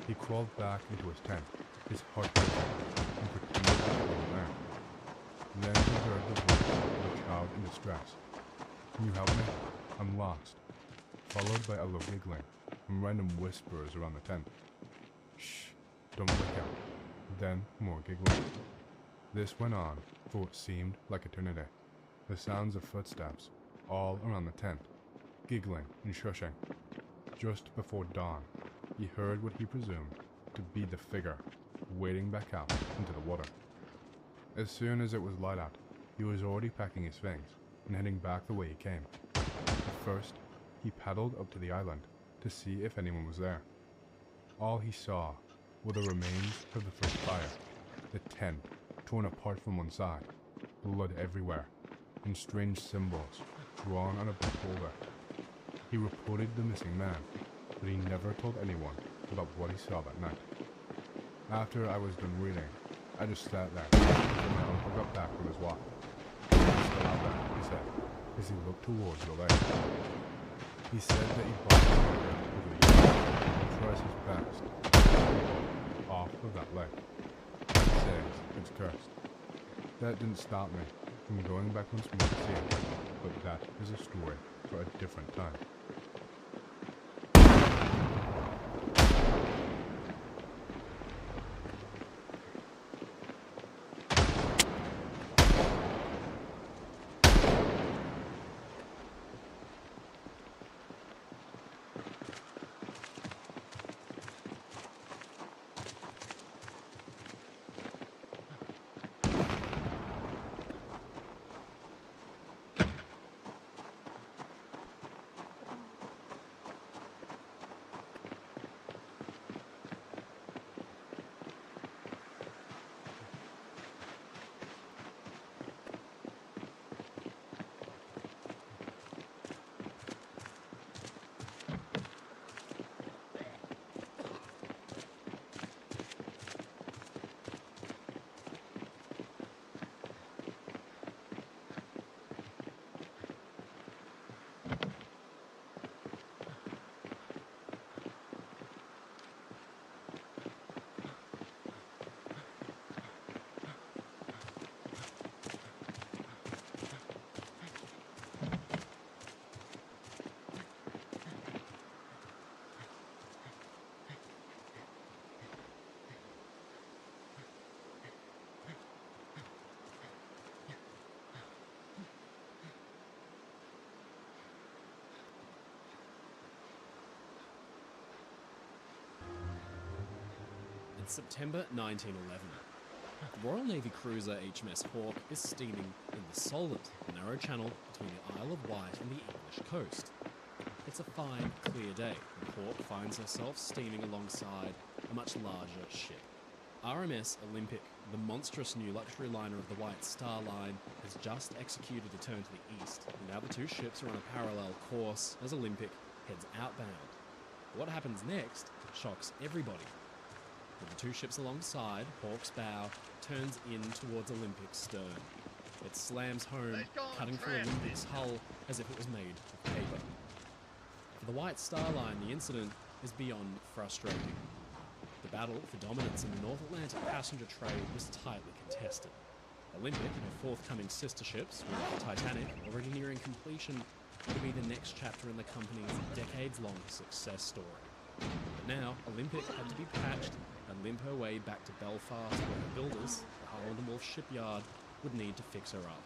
He crawled back into his tent, his heart racing, and pretended that he wasn't there. Then he heard the voice of a child in distress. "Can you help me? I'm lost," followed by a low giggling and random whispers around the tent. "Shh, don't wake up." Then more giggling. This went on for what seemed like eternity. The sounds of footsteps all around the tent, giggling and shushing. Just before dawn, he heard what he presumed to be the figure wading back out into the water. As soon as it was light out, he was already packing his things and heading back the way he came. First, he paddled up to the island to see if anyone was there. All he saw were the remains of the first fire, the tent torn apart from one side, blood everywhere, and strange symbols drawn on a big boulder. He reported the missing man, but he never told anyone about what he saw that night. After I was done reading, I just sat there until my uncle got back from his walk. "He's still out there," he said, as he looked towards the lake. He said that he bought the water over the years and tries his best to get people off of that lake. He says it's cursed. That didn't stop me from going back once more to see it, but that is a story for a different time. It's September 1911. The Royal Navy cruiser HMS Hawke is steaming in the Solent, a narrow channel between the Isle of Wight and the English coast. It's a fine, clear day, and Hawke finds herself steaming alongside a much larger ship. RMS Olympic the monstrous new luxury liner of the White Star Line has just executed a turn to the east, and now the two ships are on a parallel course as Olympic heads outbound. What happens next shocks everybody. With the two ships alongside, Hawk's bow turns in towards Olympic's stern. It slams home, cutting through Olympic's hull as if it was made of paper. For the White Star Line, the incident is beyond frustrating. The battle for dominance in the North Atlantic passenger trade was tightly contested. Olympic and her forthcoming sister ships, with the Titanic already nearing completion, would be the next chapter in the company's decades-long success story. But now, Olympic had to be patched and limp her way back to Belfast, where her builders, the Harland and Wolff shipyard, would need to fix her up.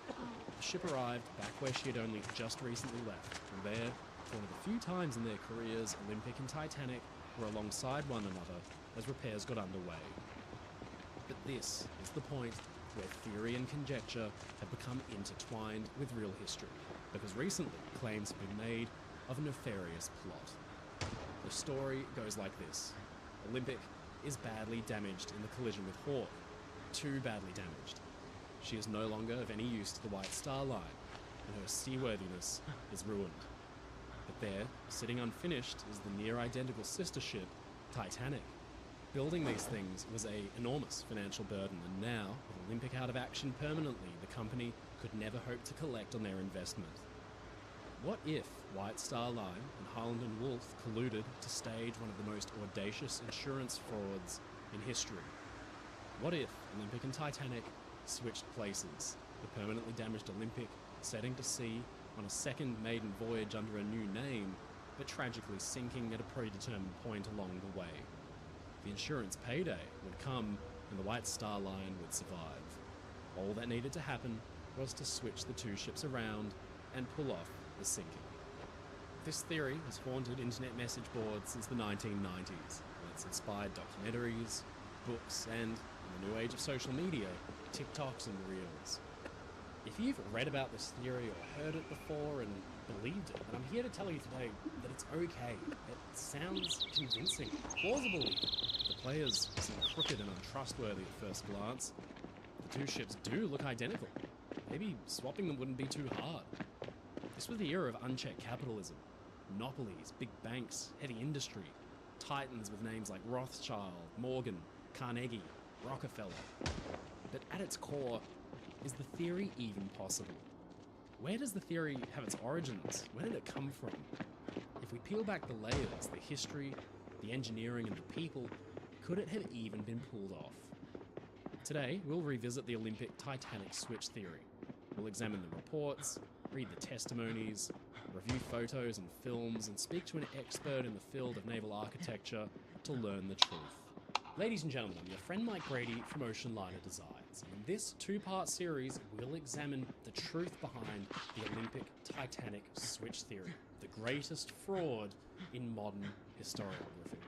The ship arrived back where she had only just recently left, and there, for one of the few times in their careers, Olympic and Titanic were alongside one another as repairs got underway. But this is the point where theory and conjecture have become intertwined with real history, because recently claims have been made of a nefarious plot. The story goes like this. Olympic is badly damaged in the collision with Hawk. Too badly damaged. She is no longer of any use to the White Star Line, and her seaworthiness is ruined. But there, sitting unfinished, is the near-identical sister ship, Titanic. Building these things was an enormous financial burden, and now, with Olympic out of action permanently, the company could never hope to collect on their investment. What if White Star Line and Harland and Wolff colluded to stage one of the most audacious insurance frauds in history? What if Olympic and Titanic switched places, the permanently damaged Olympic setting to sea on a second maiden voyage under a new name, but tragically sinking at a predetermined point along the way? The insurance payday would come, and the White Star Line would survive. All that needed to happen was to switch the two ships around and pull off the sinking. This theory has haunted internet message boards since the 1990s, and it's inspired documentaries, books, and, in the new age of social media, TikToks and Reels. If you've read about this theory or heard it before and believed it, then I'm here to tell you today that it's okay. It sounds convincing, plausible even. The players seem crooked and untrustworthy at first glance. The two ships do look identical. Maybe swapping them wouldn't be too hard. This was the era of unchecked capitalism. Monopolies, big banks, heavy industry, titans with names like Rothschild, Morgan, Carnegie, Rockefeller. But at its core, is the theory even possible? Where does the theory have its origins? Where did it come from? If we peel back the layers, the history, the engineering, and the people, could it have even been pulled off? Today, we'll revisit the Olympic Titanic switch theory. We'll examine the reports, read the testimonies, review photos and films, and speak to an expert in the field of naval architecture to learn the truth. Ladies and gentlemen, I'm your friend Mike Grady from Ocean Liner Designs. In this two-part series, we'll examine the truth behind the Olympic Titanic switch theory, the greatest fraud in modern historiography.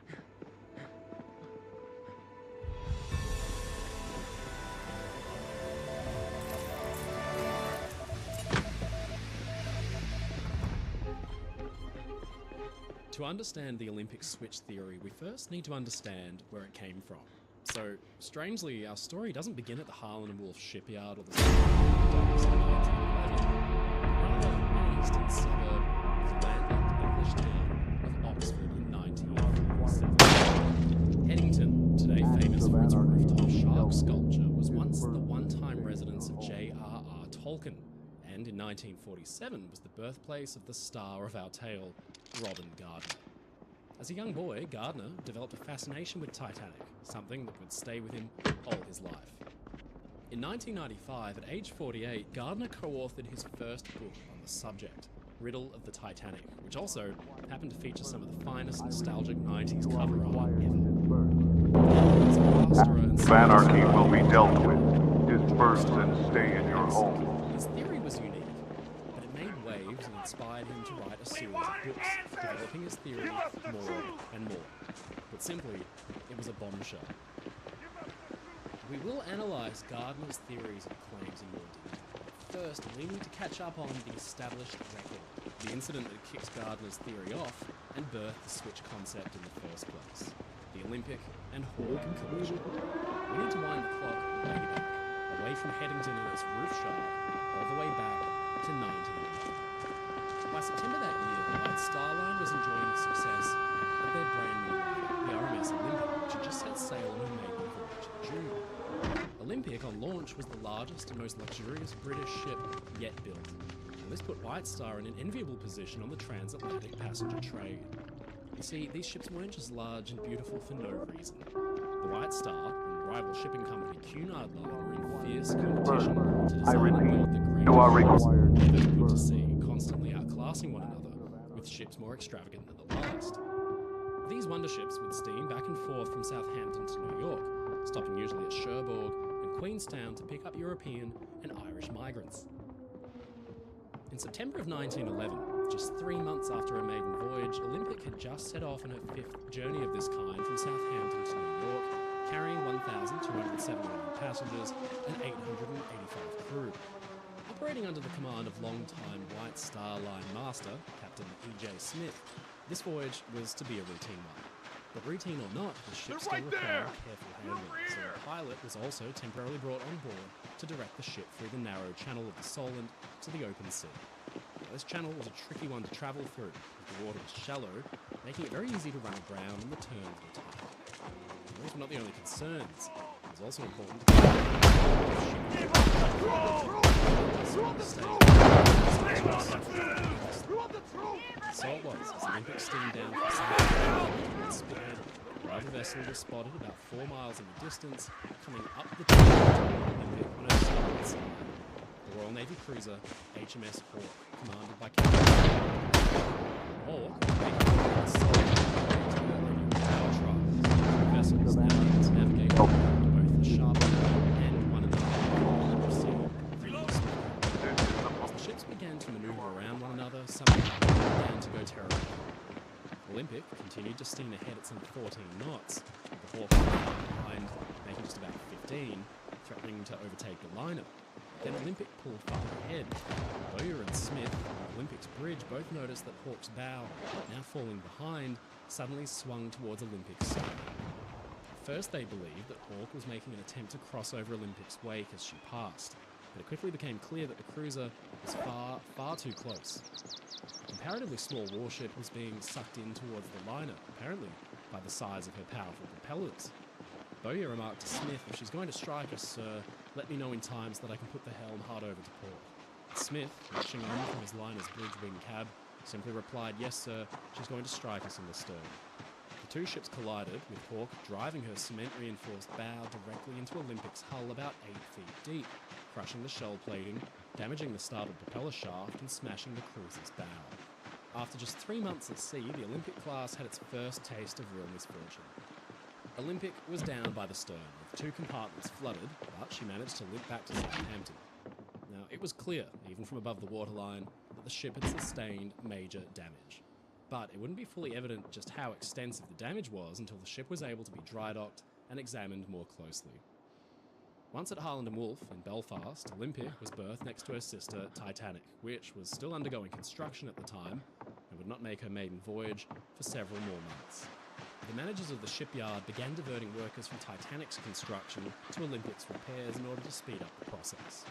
To understand the Olympic switch theory, we first need to understand where it came from. So, strangely, our story doesn't begin at the Harland and Wolff shipyard or the docks in 1911, rather in an eastern suburb of the landlocked English town of Oxford in 1947. Headington, today famous for its rooftop shark sculpture, was once the one-time residence of J.R.R. Tolkien, and in 1947 was the birthplace of the star of our tale, Robin Gardner. As a young boy, Gardner developed a fascination with Titanic, something that would stay with him all his life. In 1995, at age 48, Gardner co-authored his first book on the subject, Riddle of the Titanic, which also happened to feature some of the finest nostalgic 90s cover art ever. Anarchy will be dealt with. Disperse and stay in your home. His theory was unique, but it made waves and inspired him to write a series of books, developing his theory more and more. But simply, it was a bombshell. We will analyse Gardner's theories and claims in more detail. First, we need to catch up on the established record, the incident that kicks Gardner's theory off and birthed the switch concept in the first place, the Olympic and Hawke collision. We need to wind the clock way back, away from Headington and its roof shaft, all the way back to 1980. By September that year, the White Star Line was enjoying success with their brand new liner, the RMS Olympic, which had just set sail on her maiden voyage in June. Olympic on launch was the largest and most luxurious British ship yet built, and this put White Star in an enviable position on the transatlantic passenger trade. You see, these ships weren't just large and beautiful for no reason. The White Star and rival shipping company Cunard Line were in fierce competition to design and build the greatest you are ships required ever put to sea, constantly outclassing one another, with ships more extravagant than the last. These wonder ships would steam back and forth from Southampton to New York, stopping usually at Cherbourg and Queenstown to pick up European and Irish migrants. In September of 1911, just 3 months after her maiden voyage, Olympic had just set off on her 5th journey of this kind from Southampton to New York, carrying 1,271 passengers and 885 crew. Operating under the command of long-time White Star Line master, Captain E.J. Smith, this voyage was to be a routine one. But routine or not, the ship still required careful handling, so a pilot was also temporarily brought on board to direct the ship through the narrow channel of the Solent to the open sea. Now, this channel was a tricky one to travel through, as the water was shallow, making it very easy to run aground and the turns were tight. And those were not the only concerns. It was also important to so it was, as Olympic steamed down from Southampton and Spithead, the rival vessel was spotted about 4 miles in the distance, coming up the channel to Olympic on her starboard side. The Royal Navy cruiser HMS Hawke, commanded by Captain Hawke, making a solid power trials. The vessels now able to navigate both the sharp and one another and proceed through the speed. As the ships began to maneuver around one another, some began to go terribly. Olympic continued to steam ahead at some 14 knots, with the Hawke behind, making just about 15, threatening to overtake the liner. Then Olympic pulled far ahead. Bowyer and Smith, on Olympic's bridge, both noticed that Hawke's bow, now falling behind, suddenly swung towards Olympic's side. At first they believed that Hawke was making an attempt to cross over Olympic's wake as she passed, but it quickly became clear that the cruiser was far too close. A comparatively small warship was being sucked in towards the liner, apparently by the size of her powerful propellers. Bowyer remarked to Smith, "If she's going to strike us, sir, let me know in time so that I can put the helm hard over to port." Smith, watching on from his liner's bridge wing cab, simply replied, "Yes, sir, she's going to strike us in the stern." The two ships collided, with Hawke driving her cement-reinforced bow directly into Olympic's hull about 8 feet deep, crushing the shell plating, damaging the starboard propeller shaft, and smashing the cruiser's bow. After just 3 months at sea, the Olympic class had its first taste of real misfortune. Olympic was down by the stern, with 2 compartments flooded, but she managed to limp back to Southampton. Now, it was clear, even from above the waterline, that the ship had sustained major damage. But it wouldn't be fully evident just how extensive the damage was until the ship was able to be dry docked and examined more closely. Once at Harland and Wolff in Belfast, Olympic was berthed next to her sister Titanic, which was still undergoing construction at the time and would not make her maiden voyage for several more months. The managers of the shipyard began diverting workers from Titanic's construction to Olympic's repairs in order to speed up the process.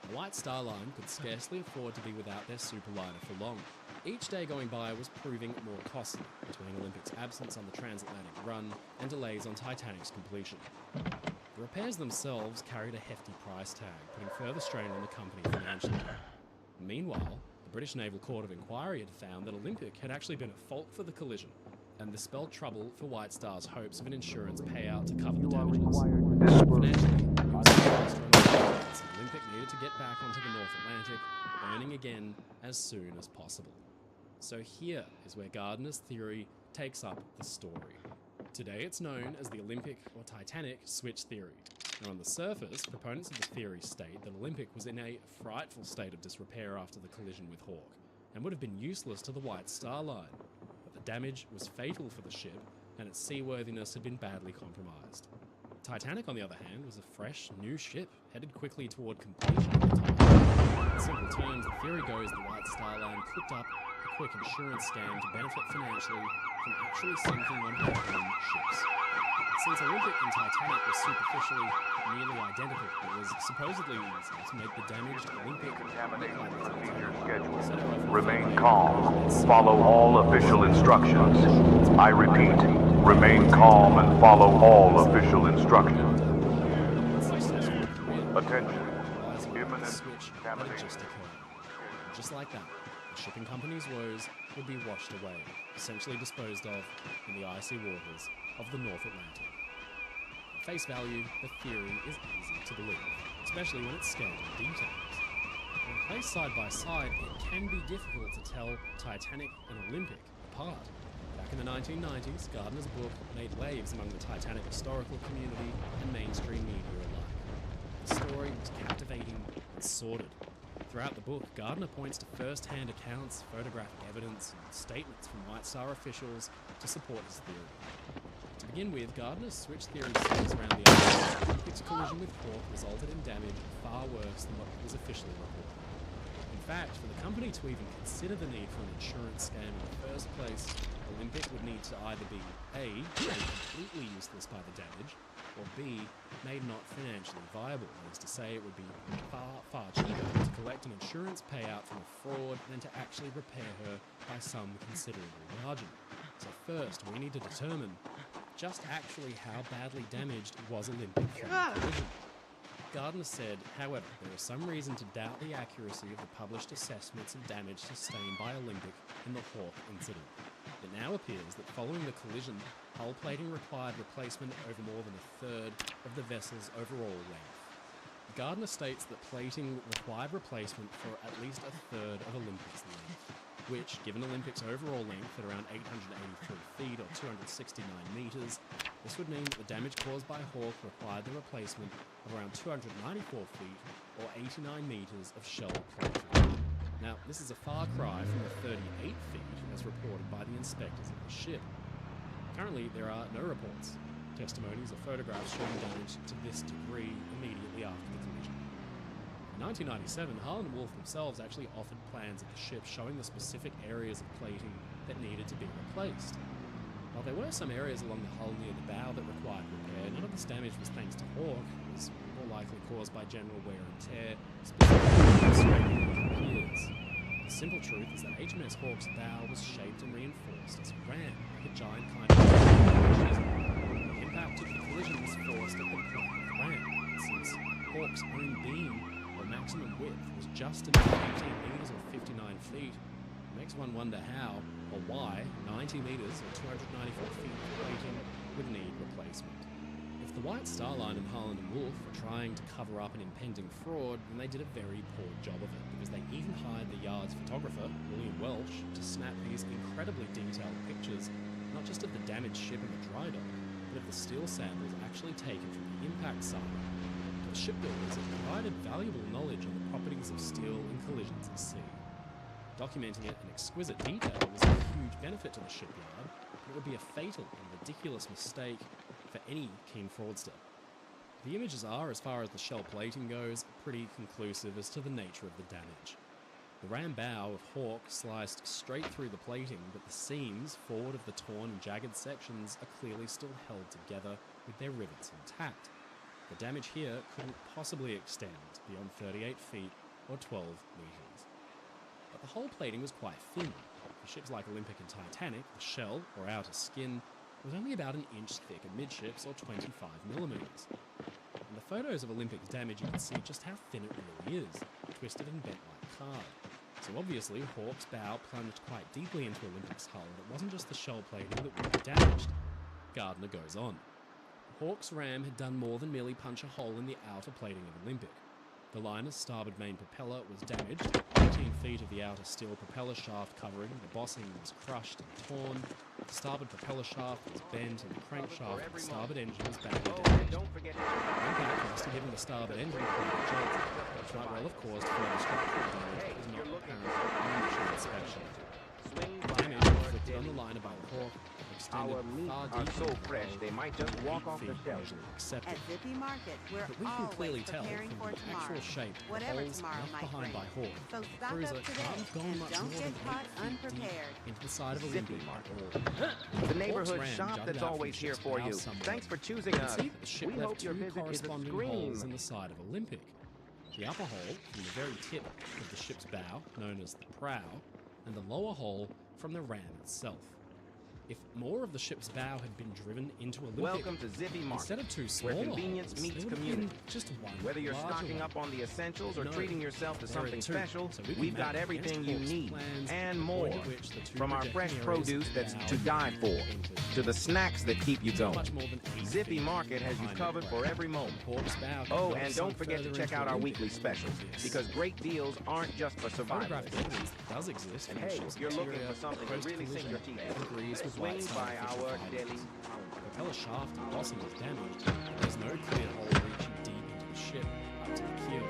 The White Star Line could scarcely afford to be without their superliner for long. Each day going by was proving more costly, between Olympic's absence on the transatlantic run and delays on Titanic's completion. The repairs themselves carried a hefty price tag, putting further strain on the company financially. Meanwhile, the British Naval Court of Inquiry had found that Olympic had actually been at fault for the collision, and this spelled trouble for White Star's hopes of an insurance payout to cover the damages. Financially, it was a disaster on the Olympics, and Olympic needed to get back onto the North Atlantic, earning again as soon as possible. So here is where Gardner's theory takes up the story. Today it's known as the Olympic or Titanic switch theory. Now on the surface, proponents of the theory state that Olympic was in a frightful state of disrepair after the collision with Hawke, and would have been useless to the White Star Line. But the damage was fatal for the ship, and its seaworthiness had been badly compromised. Titanic, on the other hand, was a fresh, new ship, headed quickly toward completion at the time. In simple terms, the theory goes the White Star Line cooked up a quick insurance scam to benefit financially from actually sinking one of their own ships. Since Olympic and Titanic were superficially nearly identical, it was supposedly easy to make the damaged Olympic Contamination look like procedure Titanic. scheduled. Remain calm. Follow all official instructions. I repeat, remain calm and follow all official instructions. Attention. Imminent Switch that had contamination. just occurred. And just like that, the shipping company's woes would be washed away, essentially disposed of in the icy waters of the North Atlantic. At face value, the theory is easy to believe, especially when it's scaled in details. When placed side by side, it can be difficult to tell Titanic and Olympic apart. Back in the 1990s, Gardner's book made waves among the Titanic historical community and mainstream media alike. The story was captivating and sordid. Throughout the book, Gardner points to first-hand accounts, photographic evidence, and statements from White Star officials to support his theory. To begin with, Gardner's switch theory centers around the idea that Olympic's collision with Hawk resulted in damage far worse than what was officially reported. In fact, for the company to even consider the need for an insurance scam in the first place, Olympic would need to either be A, made completely useless by the damage, or B, made not financially viable, that is to say it would be far cheaper to collect an insurance payout from a fraud than to actually repair her by some considerable margin. So first, we need to determine just actually how badly damaged was Olympic from the collision. Gardner said, however, there is some reason to doubt the accuracy of the published assessments of damage sustained by Olympic in the Hawk incident. It now appears that following the collision, hull plating required replacement over more than a third of the vessel's overall length. Gardner states that plating required replacement for at least a third of Olympic's length, which, given Olympic's overall length at around 883 feet or 269 meters, this would mean that the damage caused by Hawk required the replacement of around 294 feet or 89 meters of shell plating. Now, this is a far cry from the 38 feet as reported by the inspectors of the ship. Currently, there are no reports, testimonies or photographs showing damage to this degree immediately after the collision. In 1997, Harlan and Wolff themselves actually offered plans of the ship showing the specific areas of plating that needed to be replaced. While there were some areas along the hull near the bow that required repair, none of this damage was thanks to Hawk. It was more likely caused by general wear and tear, specifically straight gears. The simple truth is that HMS Hawk's bow was shaped and reinforced as a ram, like a giant kind of chisel. The impact of the collision was forced at the point of the ram, and since Hawk's own beam, or maximum width, was just about 18 meters or 59 feet, it makes one wonder how, or why, 90 meters or 294 feet of plating would need replacement. If the White Star Line and Harlan and Wolff were trying to cover up an impending fraud, then they did a very poor job of it, because they even hired the yard's photographer, William Welsh, to snap these incredibly detailed pictures, not just of the damaged ship in the dry dock, but of the steel samples actually taken from the impact site. To the shipbuilders, it provided valuable knowledge on the properties of steel in collisions at sea. Documenting it in exquisite detail was a huge benefit to the shipyard, but it would be a fatal and ridiculous mistake for any keen fraudster. The images are, as far as the shell plating goes, pretty conclusive as to the nature of the damage. The ram bow of Hawk sliced straight through the plating, but the seams forward of the torn and jagged sections are clearly still held together with their rivets intact. The damage here couldn't possibly extend beyond 38 feet or 12 meters. But the hull plating was quite thin. For ships like Olympic and Titanic, the shell, or outer skin, was only about an inch thick amidships or 25 millimeters. In the photos of Olympic's damage, you can see just how thin it really is, twisted and bent like card. So obviously, Hawk's bow plunged quite deeply into Olympic's hull, and it wasn't just the shell plating that would be damaged. Gardner goes on. Hawk's ram had done more than merely punch a hole in the outer plating of Olympic. The liner's starboard main propeller was damaged, 18 feet of the outer steel propeller shaft covering the bossing was crushed and torn, the starboard propeller shaft was bent, and the crankshaft of the starboard engine was badly damaged. Impact must have given the starboard engine quite a jolt, which might well have caused further structural damage that was not apparent on initial inspection. Damage inflicted on on the liner by the Hawk extended Our meats far are deeper so than the fresh, cold they might just that walk meat off the feed shelf. usually accepted. At Zippy Market, we're But we can clearly always tell preparing from for the tomorrow. actual shape of the Whatever holes tomorrow left might behind by bring. Hawk, So the stock cruiser up today can't have gone and much don't more get than caught 8 feet unprepared. deep into the side of a Zippy Olympic Market. at all. The neighborhood Hawk's shop ram jutted that's out from always the here ship's for bow you. somewhat. Thanks for choosing You can us. see that the ship We left hope your two visit is a corresponding scream. holes in the side of Olympic. The upper hole from the very tip of the ship's bow, known as the prow, and the lower hole from the ram itself. If more of the ship's bow had been driven into Olympic, Welcome to Zippy Market, instead of two where smaller convenience holes, meets there would have community. been just one Whether you're larger stocking one. up on the essentials or No, treating yourself to there are something two, special, so we can we've map got everything against you Hawk's need plans and the more. point at which the two From our projecting fresh areas produce of that's the to bow die for, entered. to the snacks that keep you Not going. much more than 8 Zippy feet Market has you behind the covered prow. for every moment. Hawk's bow Oh, can and go don't forget to further check into out our Olympic weekly than specials, this. because great deals aren't just for survivors. Photographic evidence that does exist And from the hey, ship's if you're looking interior for something to really sink your teeth in, agrees with swing White's by scientific our findings. deli. The propeller shaft and bossing is damaged, but there's no clear hole reaching deep into the ship up to the keel.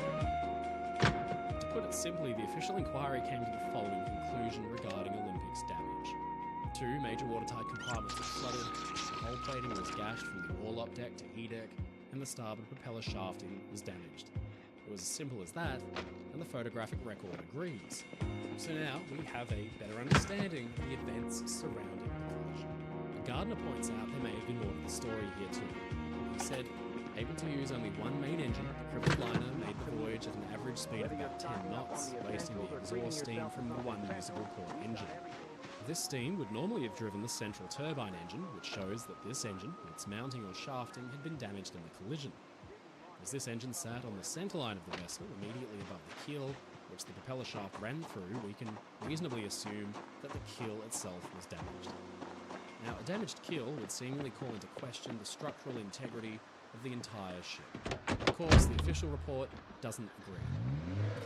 To put it simply, the official inquiry came to the following conclusion regarding Olympic's damage. Two major watertight compartments were flooded, the hull plating was gashed from the orlop deck to E-deck, and the starboard propeller shafting was damaged. It was as simple as that, and the photographic record agrees. So now we have a better understanding of the events surrounding the collision. Gardner points out there may have been more to the story here too. He said, able to use only one main engine, the crippled liner made the voyage at an average speed of about 10 knots, wasting the exhaust steam from the one usable port engine. This steam would normally have driven the central turbine engine, which shows that this engine, its mounting or shafting, had been damaged in the collision. As this engine sat on the centerline of the vessel, immediately above the keel, which the propeller shaft ran through, we can reasonably assume that the keel itself was damaged. Now, a damaged keel would seemingly call into question the structural integrity of the entire ship. Of course, the official report doesn't agree.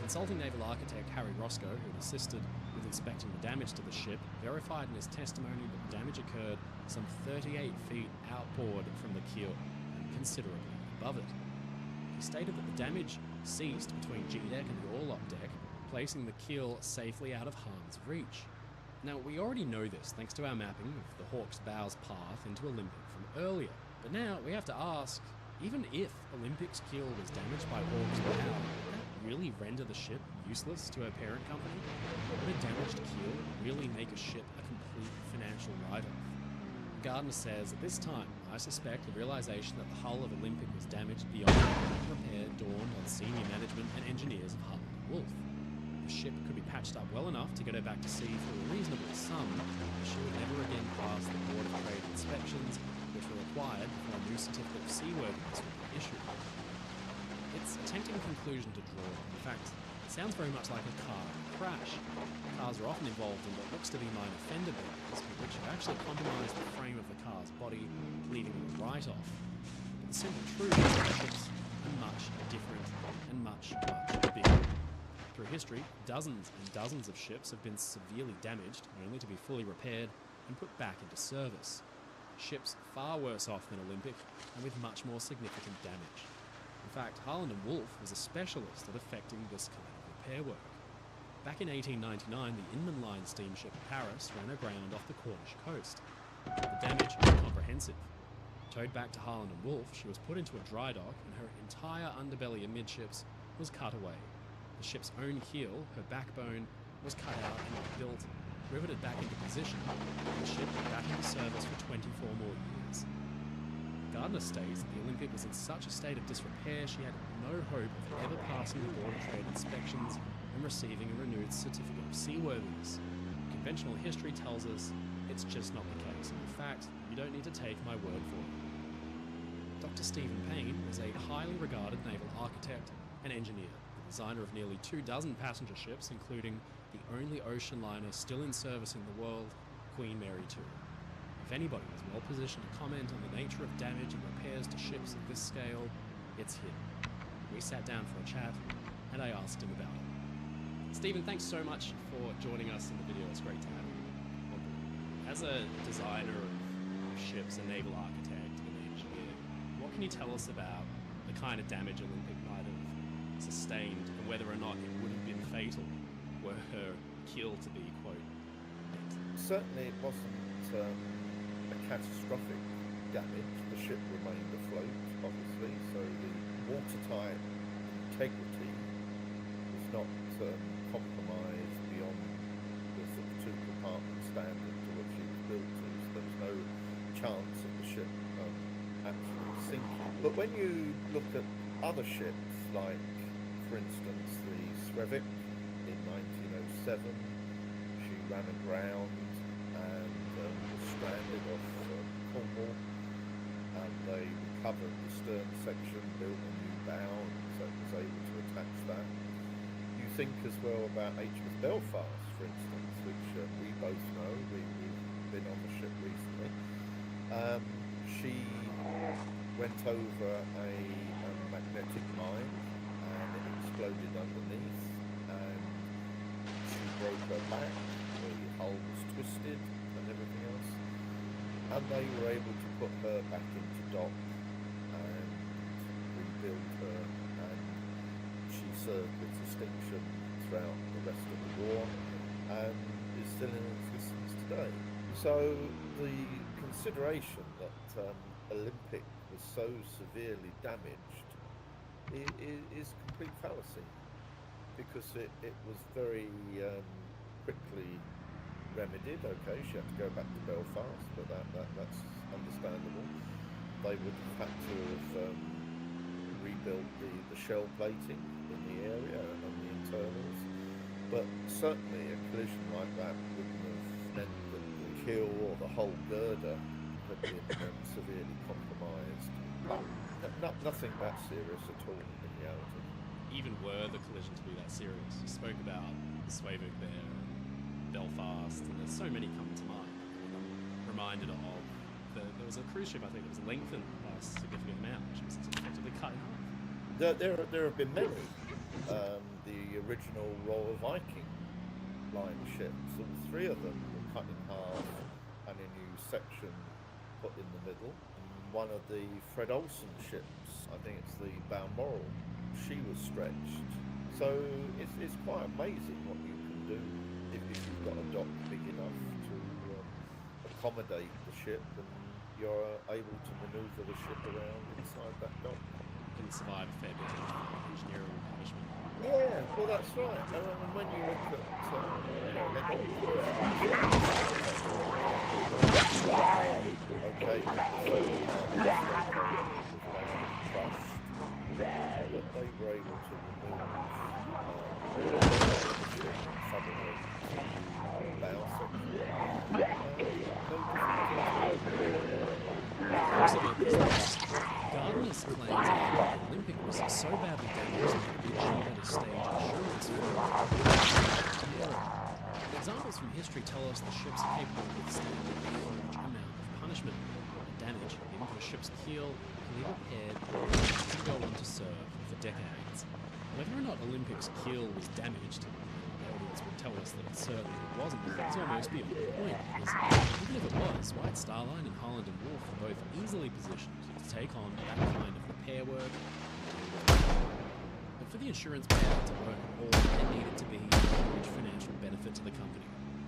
Consulting naval architect Harry Roscoe, who had assisted with inspecting the damage to the ship, verified in his testimony that the damage occurred some 38 feet outboard from the keel and considerably above it. He stated that the damage ceased between G-deck and the orlop deck, placing the keel safely out of harm's reach. Now, we already know this thanks to our mapping of the Hawk's bow's path into Olympic from earlier, but now we have to ask, even if Olympic's keel was damaged by Hawk's bow, would that really render the ship useless to her parent company? Would a damaged keel really make a ship a complete financial write-off? Gardner says, at this time, I suspect the realization that the hull of Olympic was damaged beyond repair dawned on senior management and engineers of Hull and Wolf. The ship could be patched up well enough to get her back to sea for a reasonable sum, but she would never again pass the Board of Trade inspections, which were required before a new certificate of seaworthiness would be issued. It's a tempting conclusion to draw. In fact, it sounds very much like a car crash. Cars are often involved in what looks to be minor fender benders, but which have actually compromised the frame of the car's body, leaving them right off. But the simple truth is that ships are much different and much, much bigger. Through history, dozens and dozens of ships have been severely damaged, only to be fully repaired and put back into service. Ships far worse off than Olympic, and with much more significant damage. In fact, Harland and Wolff was a specialist at effecting this kind of repair work. Back in 1899, the Inman Line steamship Paris ran aground off the Cornish coast. The damage was comprehensive. Towed back to Harland and Wolff, she was put into a dry dock, and her entire underbelly amidships was cut away. The ship's own keel, her backbone, was cut out and built, riveted back into position, and the ship went back into service for 24 more years. Gardner states that the Olympic was in such a state of disrepair she had no hope of ever passing the Board of Trade inspections and receiving a renewed certificate of seaworthiness. Conventional history tells us it's just not the case, and in fact, you don't need to take my word for it. Dr. Stephen Payne was a highly regarded naval architect and engineer, the designer of nearly 24 passenger ships, including the only ocean liner still in service in the world, Queen Mary II. If anybody was well positioned to comment on the nature of damage and repairs to ships of this scale, it's him. We sat down for a chat, and I asked him about it. Stephen, thanks so much for joining us in the video. It's great to have you on board. As a designer of ships, a naval architect, and an engineer, what can you tell us about the kind of damage Olympic might have sustained, and whether or not it would have been fatal were her keel to be, quote, bent? certainly it wasn't a catastrophic damage. The ship remained afloat, obviously, so the watertight integrity was not compromised beyond the sort of two compartment standard to which it was built to. So there was no chance of the ship actually sinking. But when you look at other ships, like, for instance, the Srevik in 1907, she ran aground and was stranded off Cornwall, and they recovered the stern section, built a new bow, and so was able to attach that. You think as well about HMS Belfast, for instance, which we both know. We've been on the ship recently. She went over a magnetic mine and it exploded underneath, and she broke her back, the hull was twisted and everything else, and they were able to put her back into dock and rebuild her, and she served with distinction throughout the rest of the war and is still in existence today. So the consideration that Olympic was so severely damaged is complete fallacy, because it was very quickly remedied. Okay, she had to go back to Belfast, but that's understandable. They would have had to have rebuilt the shell plating in the area and the internals, but certainly a collision like that wouldn't have meant that the keel or the whole girder had been severely compromised. Nothing that serious at all in reality. Even were the collision to be that serious, you spoke about the Slavik there, Belfast, and there's so many come to mind. I mean, I'm reminded of there was a cruise ship, I think, that was lengthened by a significant amount, which was effectively cut in half. There have been many. The original Royal Viking line ships, all three of them were cut in half and a new section put in the middle. One of the Fred Olsen ships, I think it's the Balmoral, she was stretched. So it's quite amazing what you can do if you've got a dock big enough to accommodate the ship, and you're able to manoeuvre the ship around inside that dock. And survive a fair bit of engineering punishment. Yeah, well that's right. And when you look at okay, they were able to Gardner's claims that the Olympic was so badly damaged that it had a stage insurance for it. Examples from history tell us the ships are capable of withstanding a huge amount of punishment and damage, even if a ship's keel can be repaired and go on to serve for decades. Whether or not Olympic's keel was damaged, the audience would tell us that it certainly wasn't. It's almost beyond the point, because even if it was, White Star Line and Holland and Wolff were both easily positioned to take on that kind of repair work. But for the insurance payout to work at all, there needed to be a huge financial benefit to the company.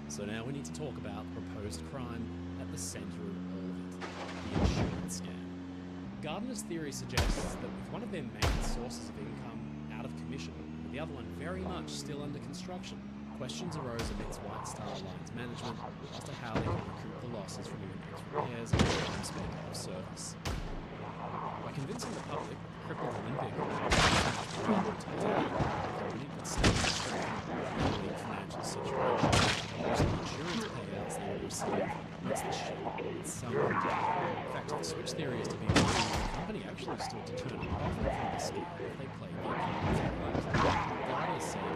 So now we need to talk about the proposed crime at the centre of all of it, the insurance scam. Gardner's theory suggests that with one of their main sources of income out of commission, and the other one very much still under construction, questions arose amidst White Star Line's management as to how they could recoup the losses from Olympic's repairs and time spent out of service. By convincing the public that the crippled Olympic was the company could stay in a weak financial situation, using the insurance payouts they would receive once the ship was sunk. In fact, the switch theory is to be believed the company actually stood to turn a profit from the scheme if they played their cards right. Gardner said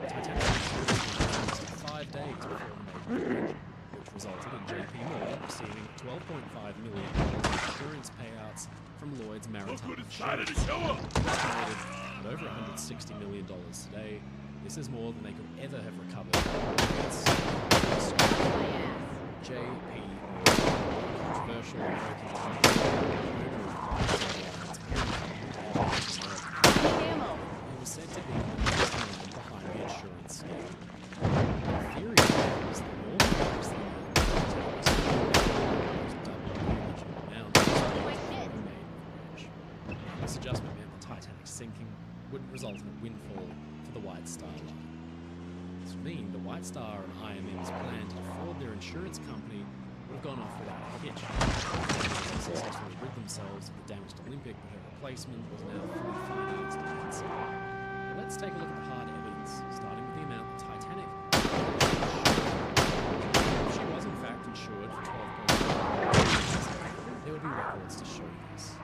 Titanic insurance took 5 days before the maiden voyage, which resulted in JP Morgan receiving $12.5 million in insurance payouts from Lloyd's Maritime Insurance. Estimated at over $160 million today, this is more than they could ever have recovered. JP Morgan, controversial American he was said to be the mastermind behind the insurance scheme. The theory is that all players IMM's plan to defraud their insurance company would have gone off without a hitch. They successfully rid themselves of the damaged Olympic, but her replacement was now fully financed and inside. Let's take a look at the hard evidence, starting with the amount the Titanic. She was in fact insured for 12.5 million. There would be records to show this.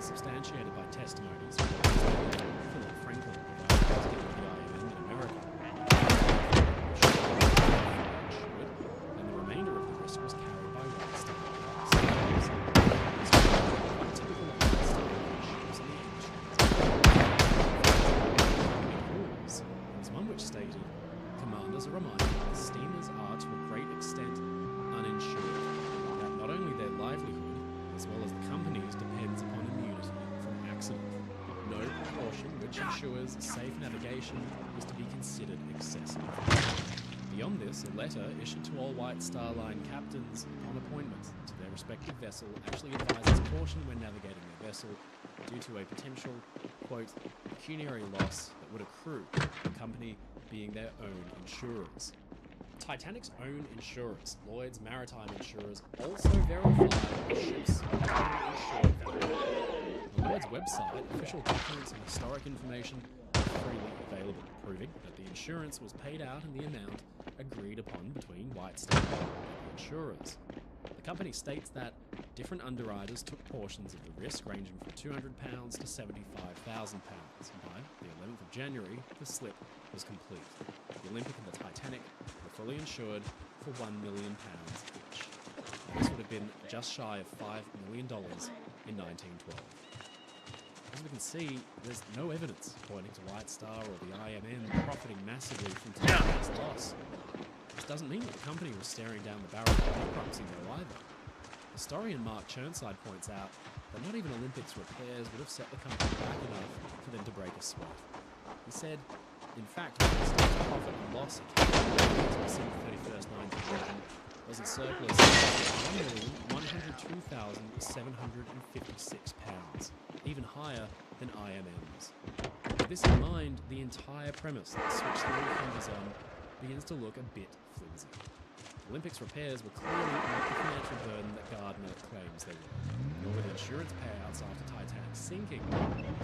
Substantiated by testimonies from Philip Franklin, the IMM in America. And the remainder of the risk was carried by White Star. Typical of White Star ships in the rules. There's one which stated, "Commanders are reminded that steamers are to a great extent uninsured, that not only their livelihood, as well as the company's, depends upon immunity from accident. No precaution which ensures safe navigation is to be considered excessive." Beyond this, a letter issued to all White Star Line captains upon appointment to their respective vessel actually advises caution when navigating their vessel due to a potential, quote, pecuniary loss that would accrue, the company being their own insurers. Titanic's own insurers, Lloyd's Maritime Insurers, also verified the ship's insured value. On Lloyd's website, official documents and historic information are freely available, proving that the insurance was paid out in the amount agreed upon between White Star and the insurers. The company states that different underwriters took portions of the risk ranging from £200 to £75,000, and by the 11th of January, the slip was complete. The Olympic and the Titanic were fully insured for £1 million each. And this would have been just shy of $5 million in 1912. As we can see, there's no evidence pointing to White Star or the IMM profiting massively from Titanic's loss. This doesn't mean that the company was staring down the barrel of bankruptcy though either. Historian Mark Chirnside points out that not even Olympic's repairs would have set the company back enough for them to break a sweat. He said, in fact, White Star's profit and loss account as of December 31st, 1911 was a surplus of £1,200,756, even higher than IMM's. With this in mind, the entire premise that the switch theory hinges on begins to look a bit flimsy. Olympics repairs were clearly not the financial burden that Gardner claims they were, nor were the insurance payouts after Titanic's sinking profitable.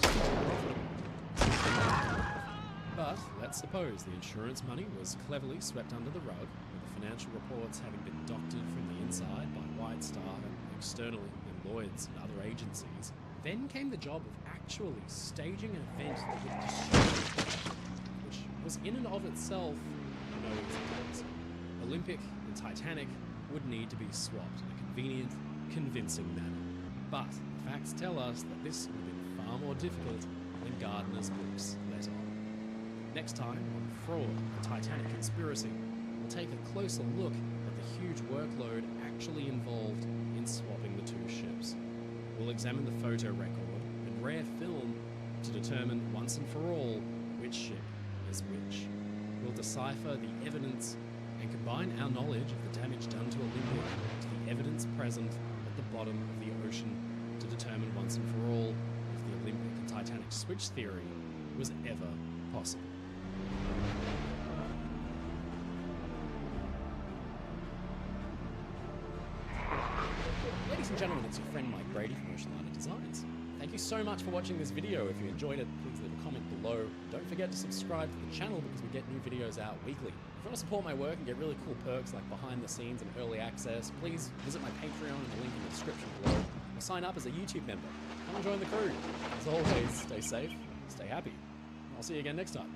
But let's suppose the insurance money was cleverly swept under the rug, with the financial reports having been doctored from the inside by White Star and externally in Lloyd's and other agencies. Then came the job of actually staging an event that would destroy, which was in and of itself no easy task. Olympic and Titanic would need to be swapped in a convenient, convincing manner. But the facts tell us that this would have been far more difficult than Gardner's books let on. Next time on Fraud and Titanic Conspiracy, we'll take a closer look at the huge workload actually involved in swapping the two ships. We'll examine the photo record and rare film to determine once and for all which ship is which. We'll decipher the evidence and combine our knowledge of the damage done to Olympia to the evidence present at the bottom of the ocean to determine once and for all if the Olympic and Titanic switch theory was ever possible. Ladies and gentlemen, it's your friend Mike Brady from Ocean Liner Designs. Thank you so much for watching this video. If you enjoyed it, please leave a comment below. Don't forget to subscribe to the channel because we get new videos out weekly. If you want to support my work and get really cool perks like behind the scenes and early access, please visit my Patreon and the link in the description below, or sign up as a YouTube member. Come and join the crew. As always, stay safe, stay happy. I'll see you again next time.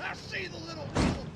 I see the little wheel.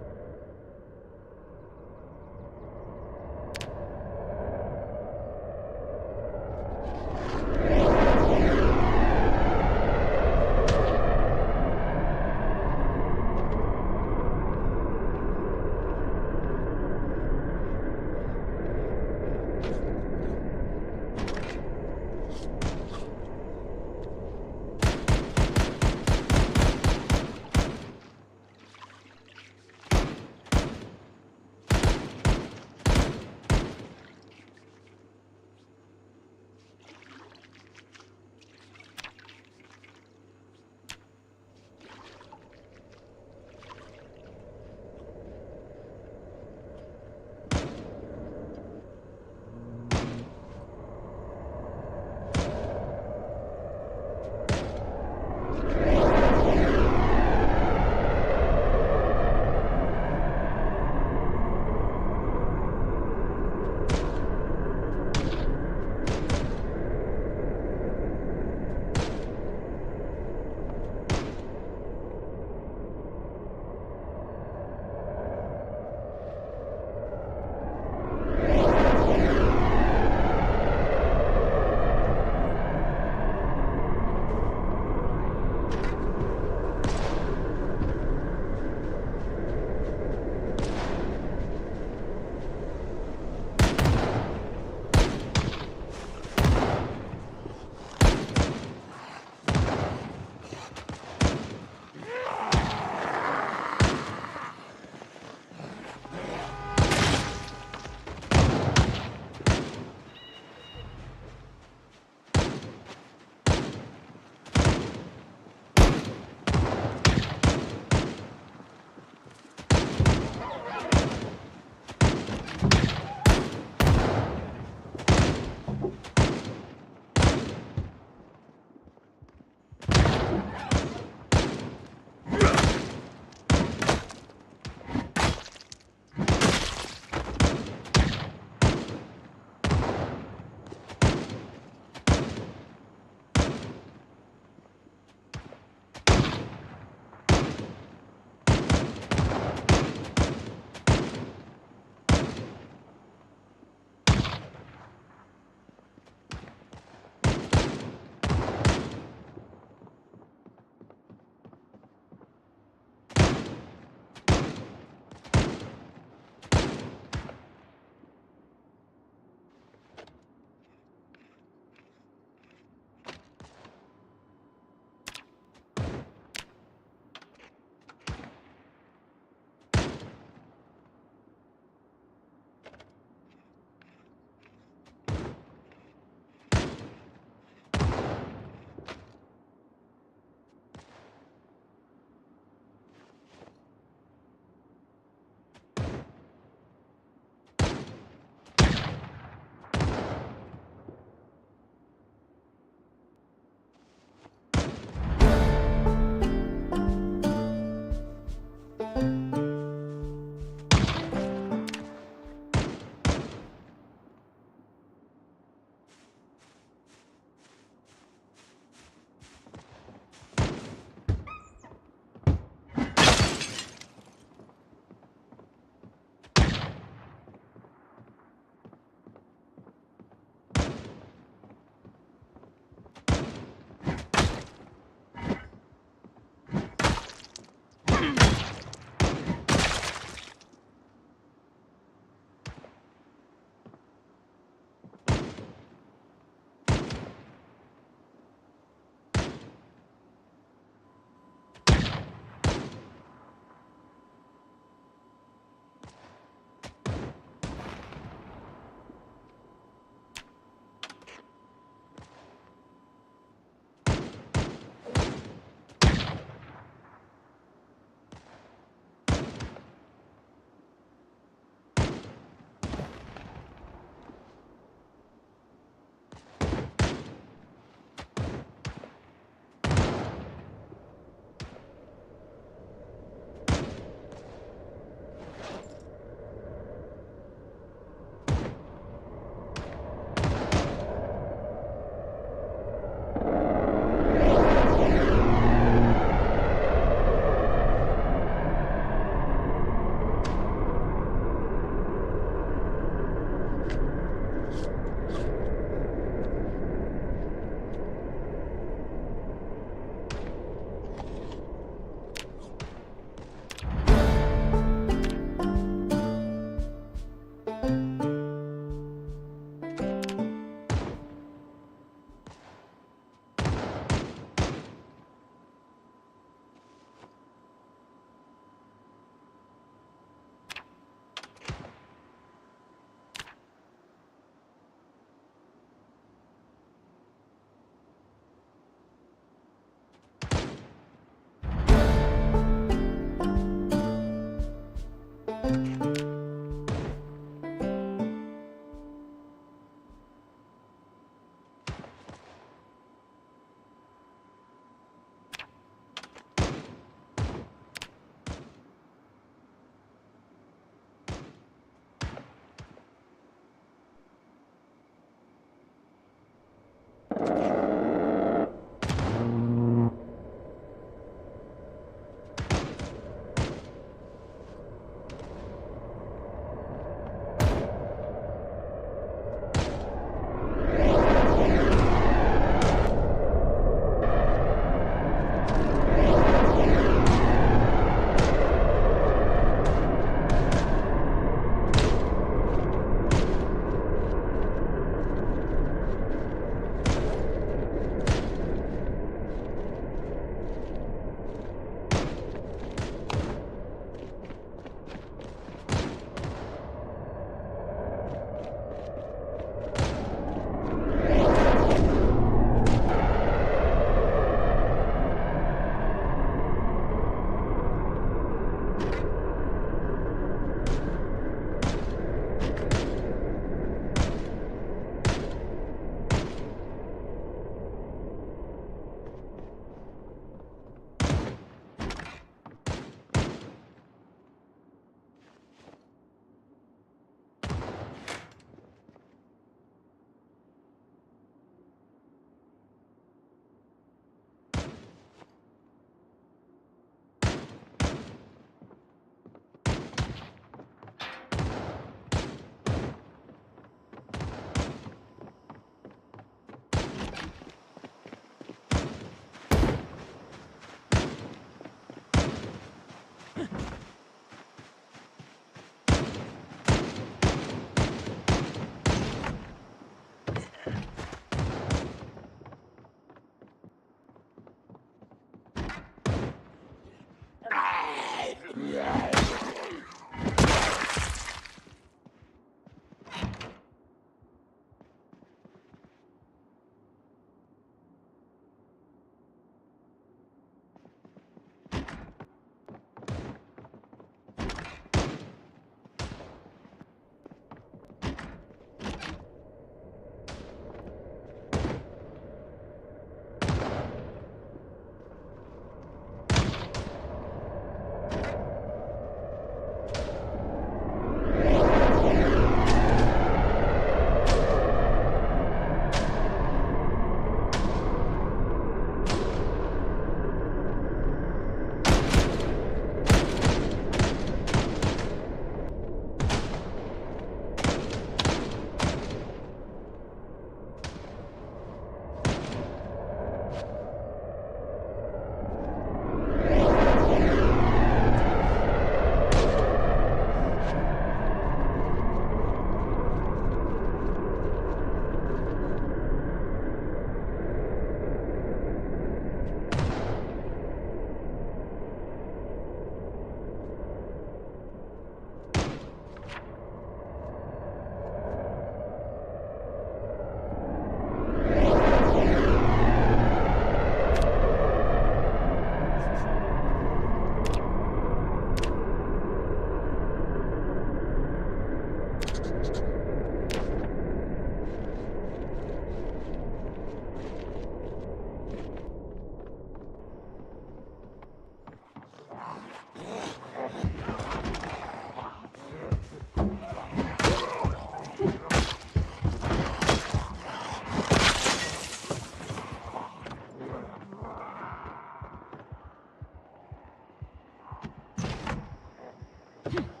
Hmm.